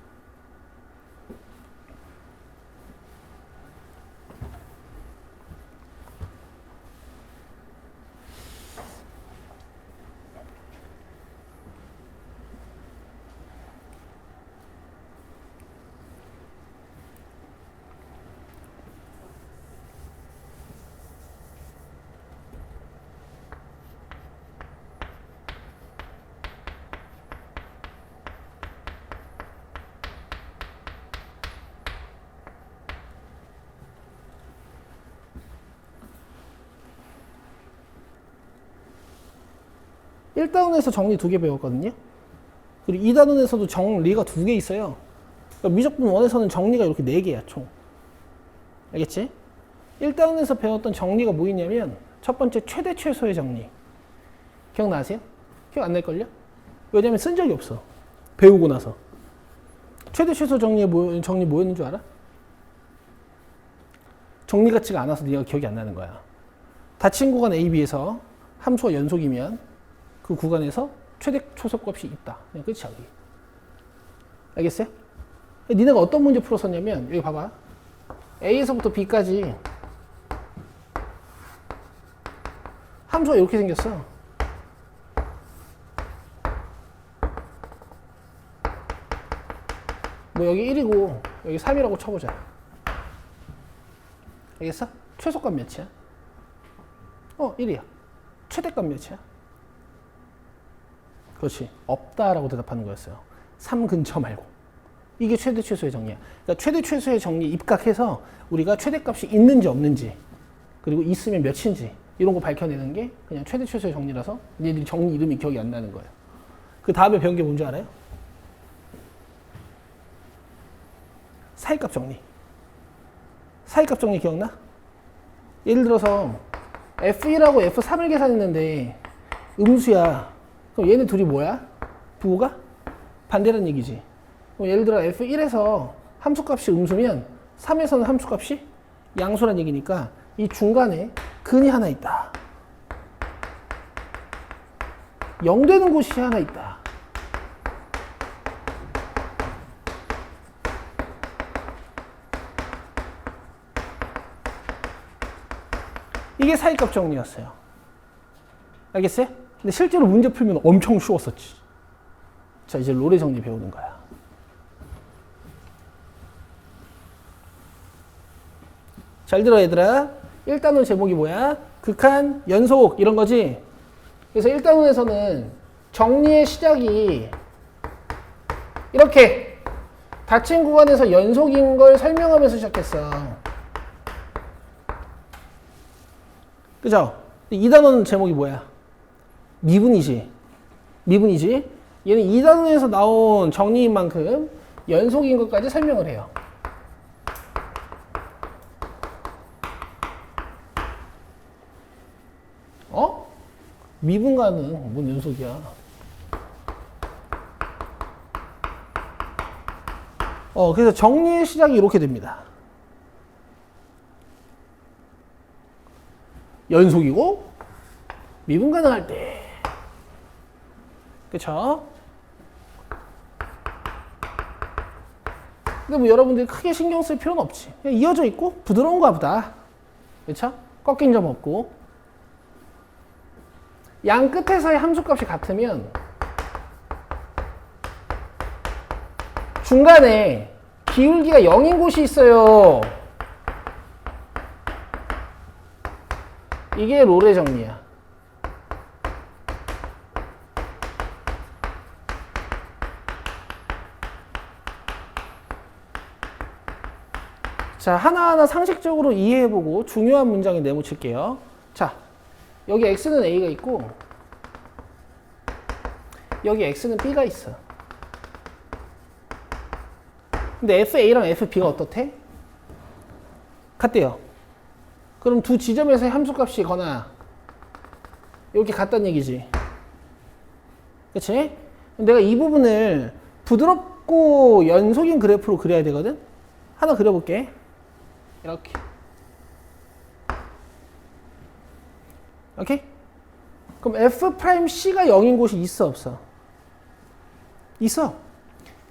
일단원에서 정리 2개 배웠거든요. 그리고 2단원에서도 정리가 2개 있어요. 그러니까 미적분 1에서는 정리가 이렇게 4개야, 총. 알겠지? 1단원에서 배웠던 정리가 뭐 있냐면 첫 번째 최대 최소의 정리. 기억나세요? 기억 안 날걸요? 왜냐면 쓴 적이 없어. 배우고 나서. 최대 최소 정리 뭐였는 줄 알아? 정리 같지가 않아서 네가 기억이 안 나는 거야. 닫힌 구간 AB에서 함수가 연속이면 그 구간에서 최대 초속값이 있다. 그냥 끝이야. 여기. 알겠어요? 니네가 어떤 문제 풀었었냐면 여기 봐봐. A에서부터 B까지 함수가 이렇게 생겼어. 뭐 여기 1이고 여기 3이라고 쳐보자. 알겠어? 최소값 몇이야? 1이야. 최대값 몇이야? 그렇지. 없다라고 대답하는 거였어요. 3 근처 말고. 이게 최대 최소의 정리야. 그러니까 최대 최소의 정리 입각해서 우리가 최대값이 있는지 없는지 그리고 있으면 몇인지 이런 거 밝혀내는 게 그냥 최대 최소의 정리라서 얘들이 정리 이름이 기억이 안 나는 거예요. 그 다음에 배운 게 뭔지 알아요? 사이값 정리. 사이값 정리 기억나? 예를 들어서 F1하고 F3을 계산했는데 음수야. 그럼 얘네 둘이 뭐야? 부호가? 반대라는 얘기지. 그럼 예를 들어 F1에서 함수값이 음수면 3에서는 함수값이 양수란 얘기니까 이 중간에 근이 하나 있다. 0 되는 곳이 하나 있다. 이게 사이값 정리였어요. 알겠어요? 근데 실제로 문제 풀면 엄청 쉬웠었지. 자, 이제 로레 정리 배우는 거야. 잘 들어, 얘들아. 1단원 제목이 뭐야? 극한, 연속, 이런 거지? 그래서 1단원에서는 정리의 시작이 이렇게 닫힌 구간에서 연속인 걸 설명하면서 시작했어. 그죠? 2단원 제목이 뭐야? 미분이지. 미분이지. 얘는 2단원에서 나온 정리인 만큼 연속인 것까지 설명을 해요. 미분가는 뭔 연속이야? 그래서 정리의 시작이 이렇게 됩니다. 연속이고 미분 가능할 때. 그쵸? 근데 뭐 여러분들이 크게 신경 쓸 필요는 없지. 그냥 이어져 있고 부드러운가 보다. 그쵸? 꺾인 점 없고. 양 끝에서의 함수값이 같으면 중간에 기울기가 0인 곳이 있어요. 이게 로레 정리야. 자, 하나하나 상식적으로 이해해보고 중요한 문장에 네모칠게요. 자, 여기 x는 a가 있고 여기 x는 b가 있어. 근데 fa랑 fb가 어떻대? 같대요. 그럼 두 지점에서의 함수값이 거나 이렇게 같다는 얘기지. 그치? 내가 이 부분을 부드럽고 연속인 그래프로 그려야 되거든? 하나 그려볼게. 이렇게. 오케이? 그럼 f'C가 0인 곳이 있어, 없어? 있어.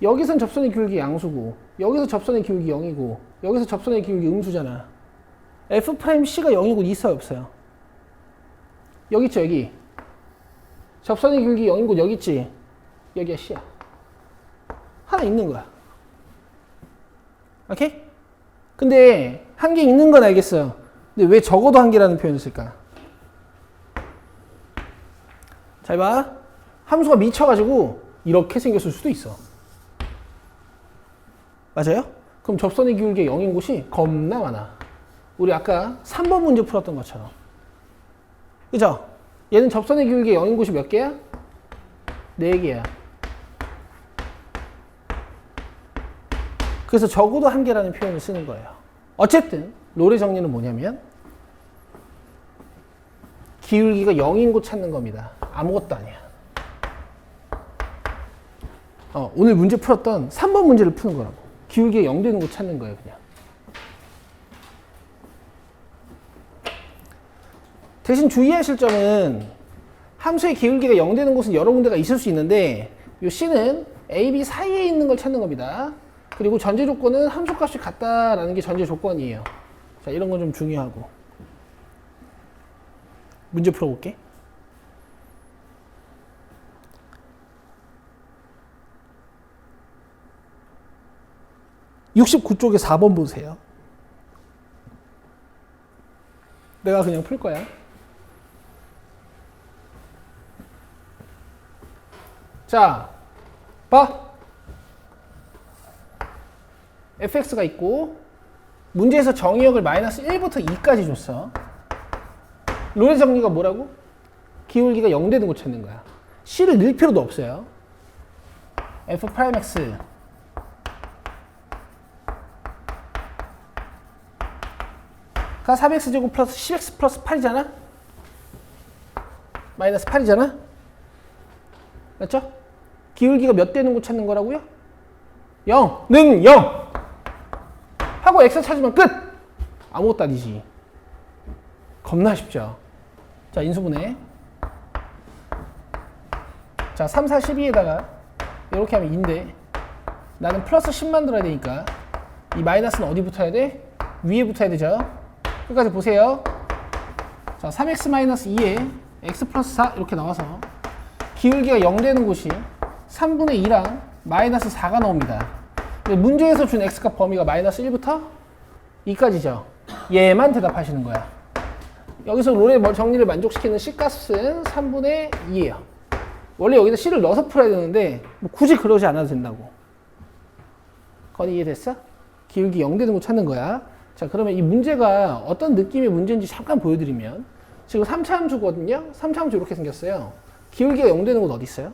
여기선 접선의 기울기 양수고, 여기서 접선의 기울기 0이고, 여기서 접선의 기울기 음수잖아. f'C가 0인 곳 있어요, 없어요? 여기 있죠, 여기. 접선의 기울기 0인 곳 여기 있지? 여기가 C야. 하나 있는 거야. 오케이? 근데 한 개 있는 건 알겠어요. 근데 왜 적어도 한 개라는 표현을 쓸까? 잘 봐. 함수가 미쳐가지고 이렇게 생겼을 수도 있어. 맞아요? 그럼 접선의 기울기 0인 곳이 겁나 많아. 우리 아까 3번 문제 풀었던 것처럼. 그죠? 얘는 접선의 기울기 0인 곳이 몇 개야? 4개야. 그래서 적어도 한 개라는 표현을 쓰는 거예요. 어쨌든 롤의 정리는 뭐냐면 기울기가 0인 곳 찾는 겁니다. 아무것도 아니야. 오늘 문제 풀었던 3번 문제를 푸는 거라고. 기울기가 0 되는 곳 찾는 거예요, 그냥. 대신 주의하실 점은 함수의 기울기가 0 되는 곳은 여러 군데가 있을 수 있는데 이 C는 A, B 사이에 있는 걸 찾는 겁니다. 그리고 전제 조건은 함수값이 같다라는 게 전제 조건이에요. 자, 이런 건 좀 중요하고. 문제 풀어볼게. (69쪽에) 4번 보세요. 내가 그냥 풀 거야. 자, 봐. fx가 있고 문제에서 정의역을 마이너스 1부터 2까지 줬어. 롤의 정리가 뭐라고? 기울기가 0 되는 곳 찾는 거야. c를 넣을 필요도 없어요. f'x 가 3x제곱 플러스 10x 플러스 8이잖아? 마이너스 8이잖아? 맞죠? 기울기가 몇 되는 곳 찾는 거라고요? 0는 0 하고 x 찾으면 끝! 아무것도 아니지. 겁나 쉽죠? 자, 인수분해. 자, 3, 4, 12에다가 이렇게 하면 2인데 나는 플러스 10 만들어야 되니까 이 마이너스는 어디 붙어야 돼? 위에 붙어야 되죠? 끝까지 보세요. 자, 3x 마이너스 2에 x 플러스 4 이렇게 나와서 기울기가 0 되는 곳이 3분의 2랑 마이너스 4가 나옵니다. 문제에서 준 x값 범위가 마이너스 1부터 2까지죠. 얘만 대답하시는 거야. 여기서 롤의 정리를 만족시키는 c값은 3분의 2예요. 원래 여기다 c를 넣어서 풀어야 되는데 뭐 굳이 그러지 않아도 된다고. 건이 이해됐어? 기울기 0 되는 곳 찾는 거야. 자, 그러면 이 문제가 어떤 느낌의 문제인지 잠깐 보여드리면 지금 3차 함수거든요. 3차 함수 이렇게 생겼어요. 기울기가 0 되는 곳 어디 있어요?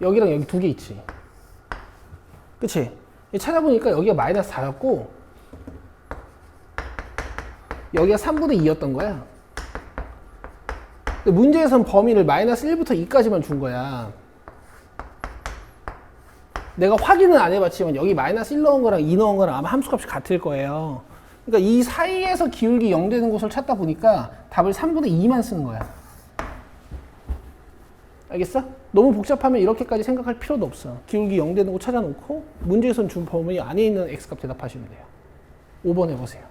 여기랑 여기 두 개 있지. 그치? 찾아보니까 여기가 마이너스 4였고 여기가 3분의 2였던 거야. 근데 문제에선 범위를 마이너스 1부터 2까지만 준 거야. 내가 확인은 안 해봤지만 여기 마이너스 1 넣은 거랑 2 넣은 거랑 아마 함수값이 같을 거예요. 그러니까 이 사이에서 기울기 0 되는 곳을 찾다 보니까 답을 3분의 2만 쓰는 거야. 알겠어? 너무 복잡하면 이렇게까지 생각할 필요도 없어. 기울기 0 되는 곳 찾아놓고 문제에선 준 범위 안에 있는 x값 대답하시면 돼요. 5번 해보세요.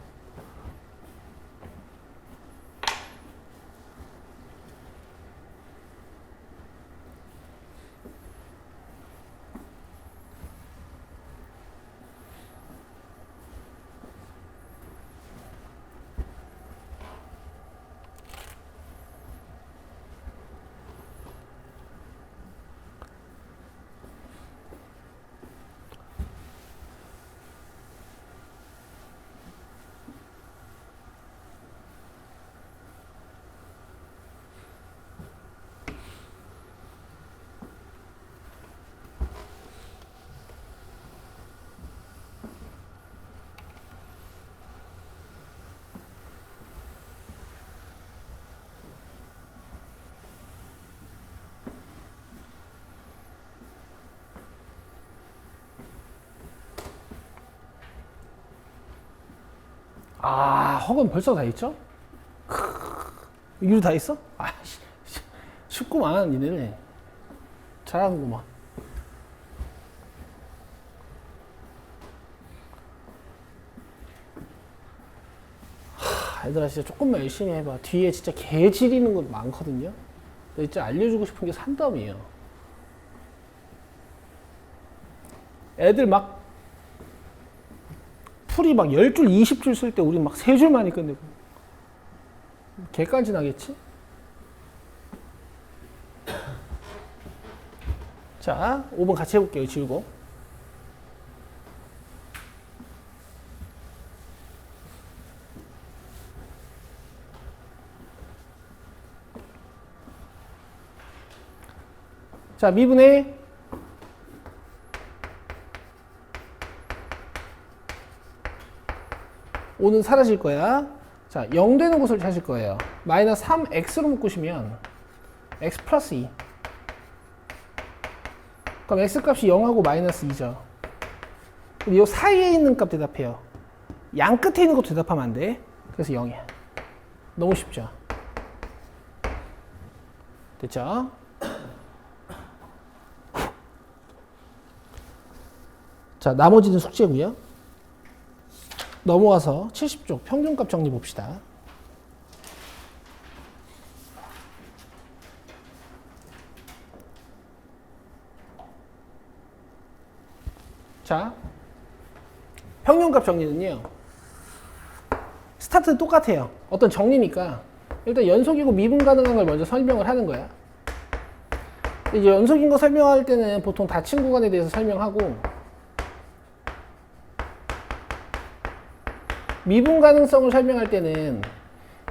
아, 허건 벌써 다 있죠? 유리 다 있어? 아, 쉽구만, 니네는. 잘하는구만. 얘들아, 진짜 조금만 열심히 해봐. 뒤에 진짜 개 지리는 거 많거든요? 진짜 알려주고 싶은 게 산더미예요. 애들 막 풀이 막 10줄, 20줄 쓸 때 우리 막 3줄 많이 끝내고. 개까지 나겠지? 자, 5번 같이 해볼게요. 지우고. 자, 미분의 오는 사라질 거야. 자, 0 되는 곳을 찾을 거예요. 마이너스 3x로 묶으시면 x 플러스 2. 그럼 x 값이 0하고 마이너스 2죠. 그럼 이 사이에 있는 값 대답해요. 양 끝에 있는 것도 대답하면 안 돼. 그래서 0이야. 너무 쉽죠? 됐죠? 자, 나머지는 숙제고요. 넘어와서 70쪽 평균값 정리 봅시다. 자, 평균값 정리는요. 스타트는 똑같아요. 어떤 정리니까 일단 연속이고 미분 가능한 걸 먼저 설명을 하는 거야. 이제 연속인 거 설명할 때는 보통 닫힌 구간에 대해서 설명하고 미분 가능성을 설명할 때는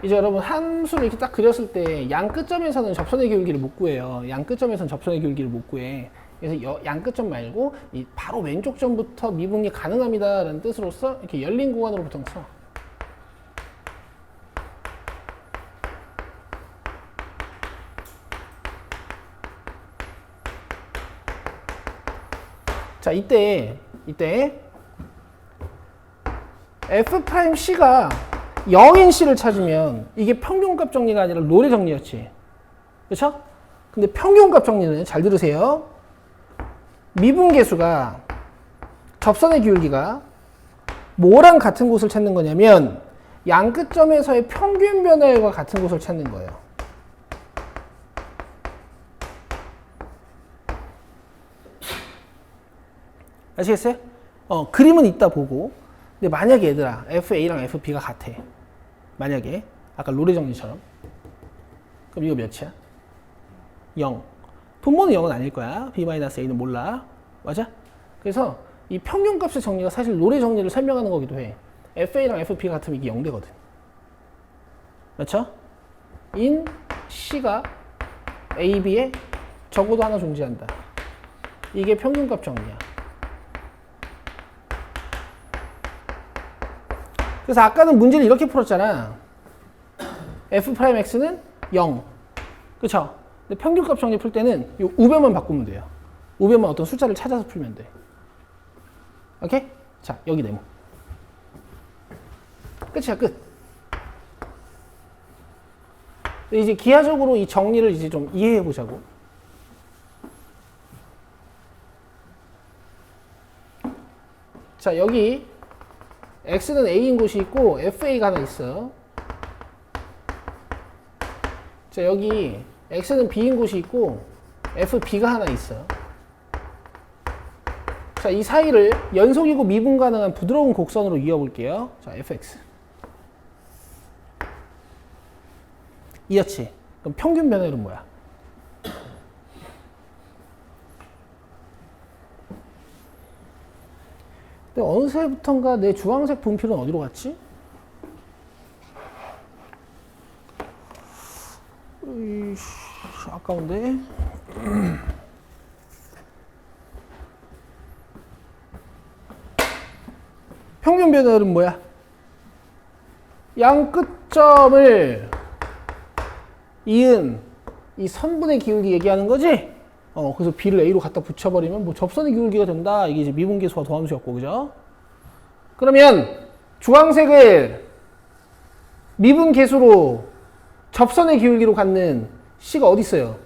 이제 여러분 함수를 이렇게 딱 그렸을 때 양 끝점에서는 접선의 기울기를 못 구해요. 양 끝점에서는 접선의 기울기를 못 구해. 그래서 양 끝점 말고 이 바로 왼쪽 점부터 미분이 가능합니다 라는 뜻으로서 이렇게 열린 구간으로 보통 써. 자, 이때 F'C가 0인 C를 찾으면 이게 평균값 정리가 아니라 롤의 정리였지. 그렇죠? 근데 평균값 정리는 잘 들으세요. 미분계수가 접선의 기울기가 뭐랑 같은 곳을 찾는 거냐면 양 끝점에서의 평균 변화율과 같은 곳을 찾는 거예요. 아시겠어요? 그림은 이따 보고. 근데 만약에 얘들아 FA랑 FB가 같아. 만약에 아까 롤의 정리처럼. 그럼 이거 몇이야? 0. 분모는 0은 아닐 거야. B-A는 몰라. 맞아? 그래서 이 평균값의 정리가 사실 롤의 정리를 설명하는 거기도 해. FA랑 FB가 같으면 이게 0 되거든. 그렇죠? in C가 AB에 적어도 하나 존재한다. 이게 평균값 정리야. 그래서 아까는 문제를 이렇게 풀었잖아. F'X는 0. 그쵸? 근데 평균값 정리 풀 때는 이 우변만 바꾸면 돼요. 우변만 어떤 숫자를 찾아서 풀면 돼. 오케이? 자, 여기 네모. 끝이야, 끝. 이제 기하적으로 이 정리를 이제 좀 이해해 보자고. 자, 여기 X는 A인 곳이 있고 FA가 하나 있어. 자, 여기 X는 B인 곳이 있고 FB가 하나 있어. 자, 이 사이를 연속이고 미분 가능한 부드러운 곡선으로 이어볼게요. 자, FX. 이렇지. 그럼 평균 변화율은 뭐야? 근데 어느새부턴가 내 주황색 분필은 어디로 갔지? 아까운데. 평균 변화율은 뭐야? 양 끝점을 이은 이 선분의 기울기 얘기하는 거지? 그래서 B를 A로 갖다 붙여버리면 뭐 접선의 기울기가 된다. 이게 이제 미분계수와 도함수였고, 그죠? 그러면 주황색을 미분 계수로 접선의 기울기로 갖는 C가 어디 있어요?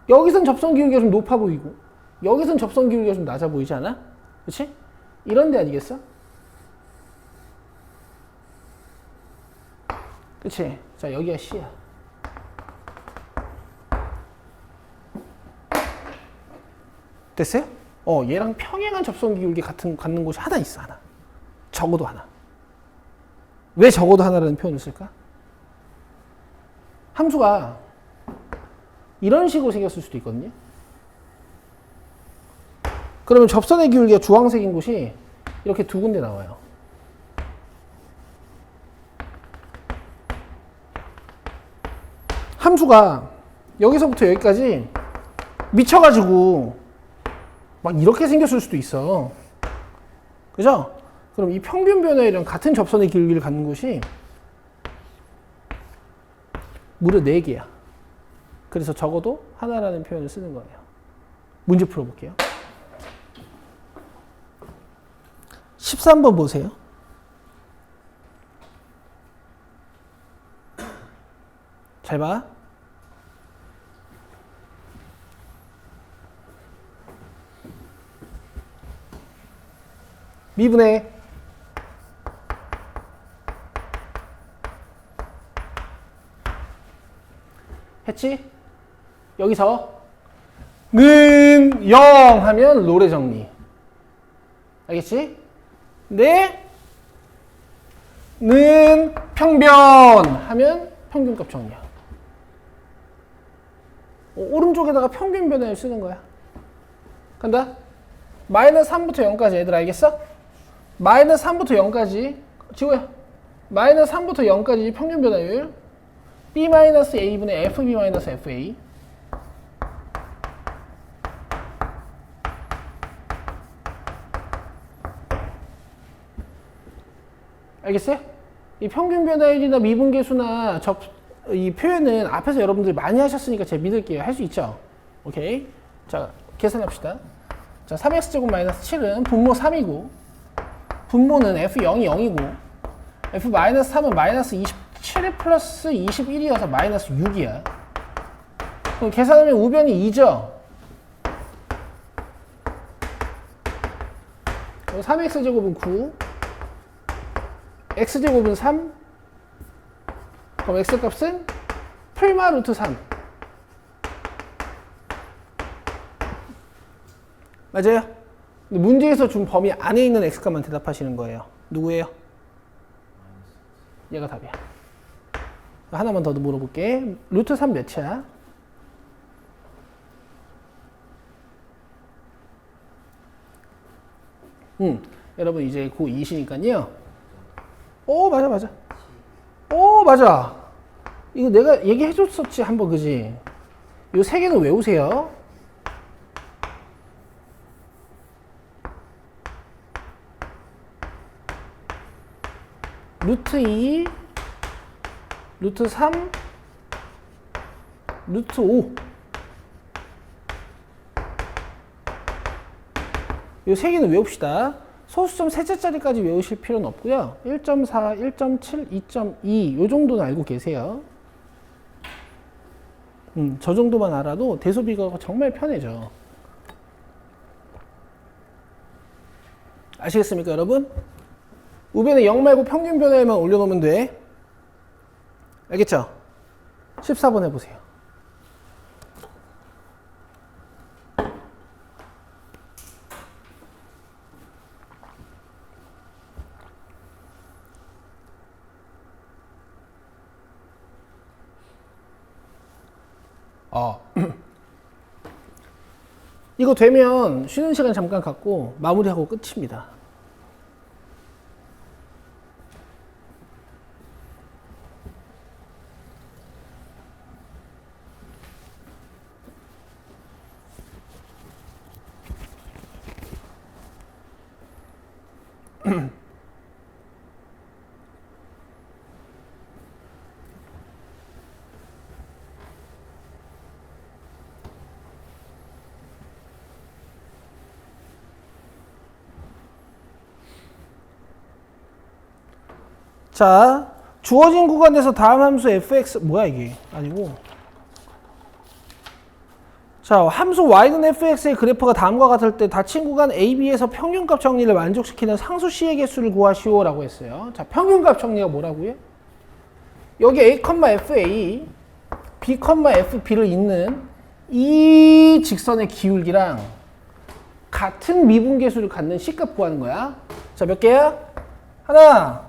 여기선 접선 기울기가 좀 높아 보이고 여기선 접선 기울기가 좀 낮아 보이지 않아? 그렇지? 이런 데 아니겠어? 그치? 자, 여기가 C야. 됐어요? 얘랑 평행한 접선 기울기 갖는 곳이 하나 있어, 하나. 적어도 하나. 왜 적어도 하나라는 표현을 쓸까? 함수가 이런 식으로 생겼을 수도 있거든요. 그러면 접선의 기울기가 주황색인 곳이 이렇게 두 군데 나와요. 함수가 여기서부터 여기까지 미쳐가지고 막 이렇게 생겼을 수도 있어. 그죠? 그럼 이 평균 변화율이랑 같은 접선의 기울기를 갖는 곳이 무려 4개야. 그래서 적어도 하나라는 표현을 쓰는 거예요. 문제 풀어볼게요. 13번 보세요. 잘 봐. 미분의 했지? 여기서 는 0 하면 롤의 정리. 알겠지? 네? 는 평변 하면 평균값 정리야. 오른쪽에다가 평균 변화를 쓰는 거야. 간다? 마이너스 3부터 0까지 애들 알겠어? 마이너스 3부터 0까지 지호야. 마이너스 3부터 0까지 평균 변화율 B-A분의 FB-FA 알겠어요? 이 평균 변화율이나 미분계수나 이 표현은 앞에서 여러분들이 많이 하셨으니까 제가 믿을게요. 할 수 있죠? 오케이. 자, 계산합시다. 자, 3x제곱 마이너스 7은 분모 3이고 분모는 f0이 0이고 f-3은 마이너스 27 플러스 21이어서 마이너스 6이야. 그럼 계산하면 우변이 2죠? 3x제곱은 9 x제곱은 3 그럼 x값은 풀마 루트 3 맞아요? 근데 문제에서 준 범위 안에 있는 x값만 대답하시는 거예요. 누구예요? 얘가 답이야. 하나만 더 물어볼게. 루트 3 몇이야? 여러분 이제 고2시니까요. 오 맞아 맞아. 오 맞아. 이거 내가 얘기해줬었지 한번 그지? 요 세 개는 외우세요. 루트 2 루트 3 루트 5 요 세 개는 외웁시다. 소수점 셋째짜리까지 외우실 필요는 없고요. 1.4, 1.7, 2.2 요 정도는 알고 계세요. 저 정도만 알아도 대소비가 정말 편해져. 아시겠습니까, 여러분? 우변에 0 말고 평균 변화에만 올려놓으면 돼. 알겠죠? 14번 해보세요. 이거 되면 쉬는 시간 잠깐 갖고 마무리하고 끝입니다. 자, 주어진 구간에서 다음 함수 fx 뭐야 이게 아니고 자 함수 y는 fx의 그래프가 다음과 같을 때 닫힌 구간 AB에서 평균값 정리를 만족시키는 상수 C의 개수를 구하시오 라고 했어요. 자 평균값 정리가 뭐라고요? 여기 a, fa, b, fb를 잇는 이 직선의 기울기랑 같은 미분계수를 갖는 C값 구하는 거야. 자 몇 개야? 하나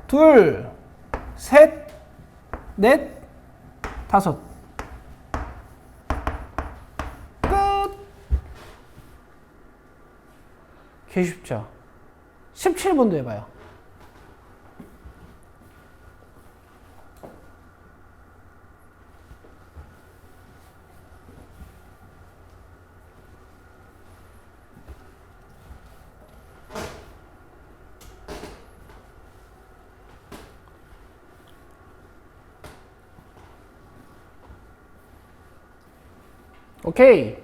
둘 셋 넷 다섯 개 쉽죠? 17번도 해봐요. 오케이.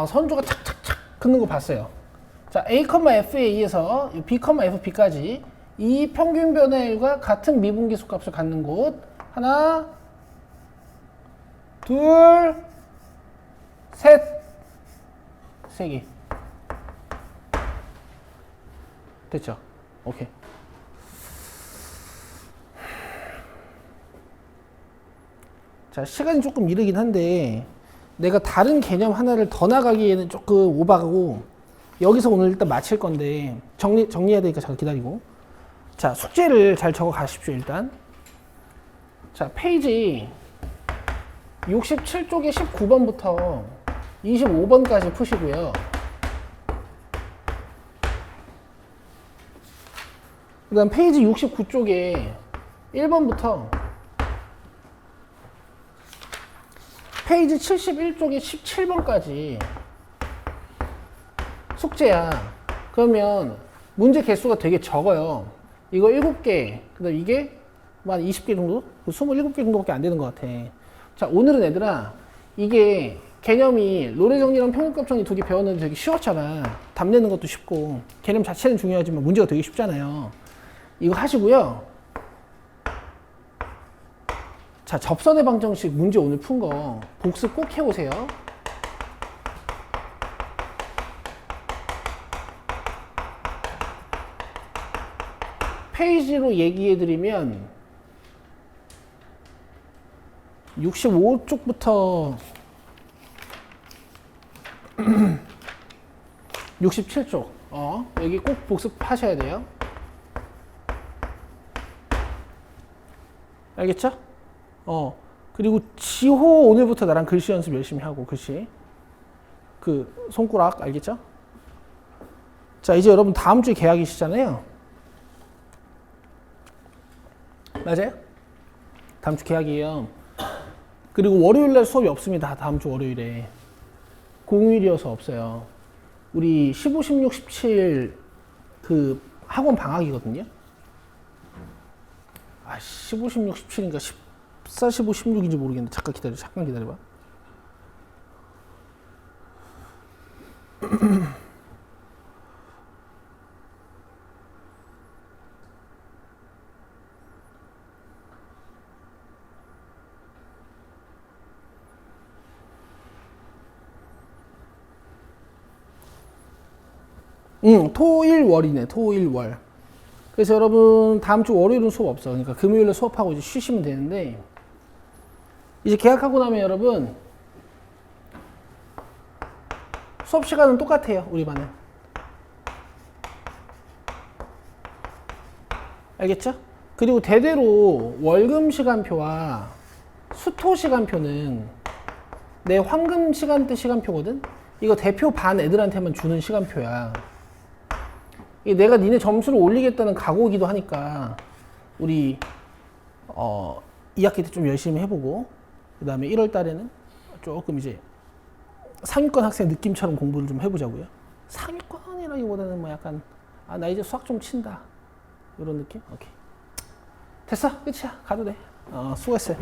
선조가 착착착 긋는 거 봤어요. 자, A, FA에서 B, FB까지 이 평균 변화율과 같은 미분계수 값을 갖는 곳 하나 둘 셋 세 개 됐죠? 오케이. 자, 시간이 조금 이르긴 한데 내가 다른 개념 하나를 더 나가기에는 조금 오바하고 여기서 오늘 일단 마칠 건데 정리해야 되니까 잠깐 기다리고. 자, 숙제를 잘 적어 가십시오. 일단 자 페이지 67쪽에 19번부터 25번까지 푸시고요. 그 다음 페이지 69쪽에 1번부터 페이지 71쪽에 17번까지 숙제야. 그러면 문제 개수가 되게 적어요. 이거 7개, 그 다음 이게 한 20개 정도? 27개 정도밖에 안 되는 것 같아. 자, 오늘은 얘들아, 이게 개념이 로레 정리랑 평균값 정리 두 개 배웠는데 되게 쉬웠잖아. 답 내는 것도 쉽고, 개념 자체는 중요하지만 문제가 되게 쉽잖아요. 이거 하시고요. 자, 접선의 방정식 문제 오늘 푼 거 복습 꼭 해오세요. 페이지로 얘기해드리면 65쪽부터 67쪽 여기 꼭 복습하셔야 돼요. 알겠죠? 그리고 지호 오늘부터 나랑 글씨 연습 열심히 하고 글씨 그 손가락 알겠죠? 자, 이제 여러분 다음 주에 개학이시잖아요. 맞아요? 다음 주 개학이에요. 그리고 월요일날 수업이 없습니다. 다음 주 월요일에 공휴일이어서 없어요. 우리 15, 16, 17 그 학원 방학이거든요. 15, 16, 17인가 14, 15, 16인지 모르겠는데 잠깐 기다려봐. 토일월이네. 토일월. 그래서 여러분 다음 주 월요일은 수업 없어. 그러니까 금요일에 수업하고 이제 쉬시면 되는데 이제 개학하고 나면 여러분 수업 시간은 똑같아요. 우리 반은. 알겠죠? 그리고 대대로 월금 시간표와 수토 시간표는 내 황금 시간대 시간표거든? 이거 대표 반 애들한테만 주는 시간표야. 내가 니네 점수를 올리겠다는 각오이기도 하니까 우리 2학기 때 좀 열심히 해보고 그 다음에 1월 달에는 조금 이제 상위권 학생 느낌처럼 공부를 좀 해보자고요. 상위권이라기보다는 뭐 약간 나 이제 수학 좀 친다 이런 느낌? 오케이. 됐어. 끝이야. 가도 돼. 수고했어요.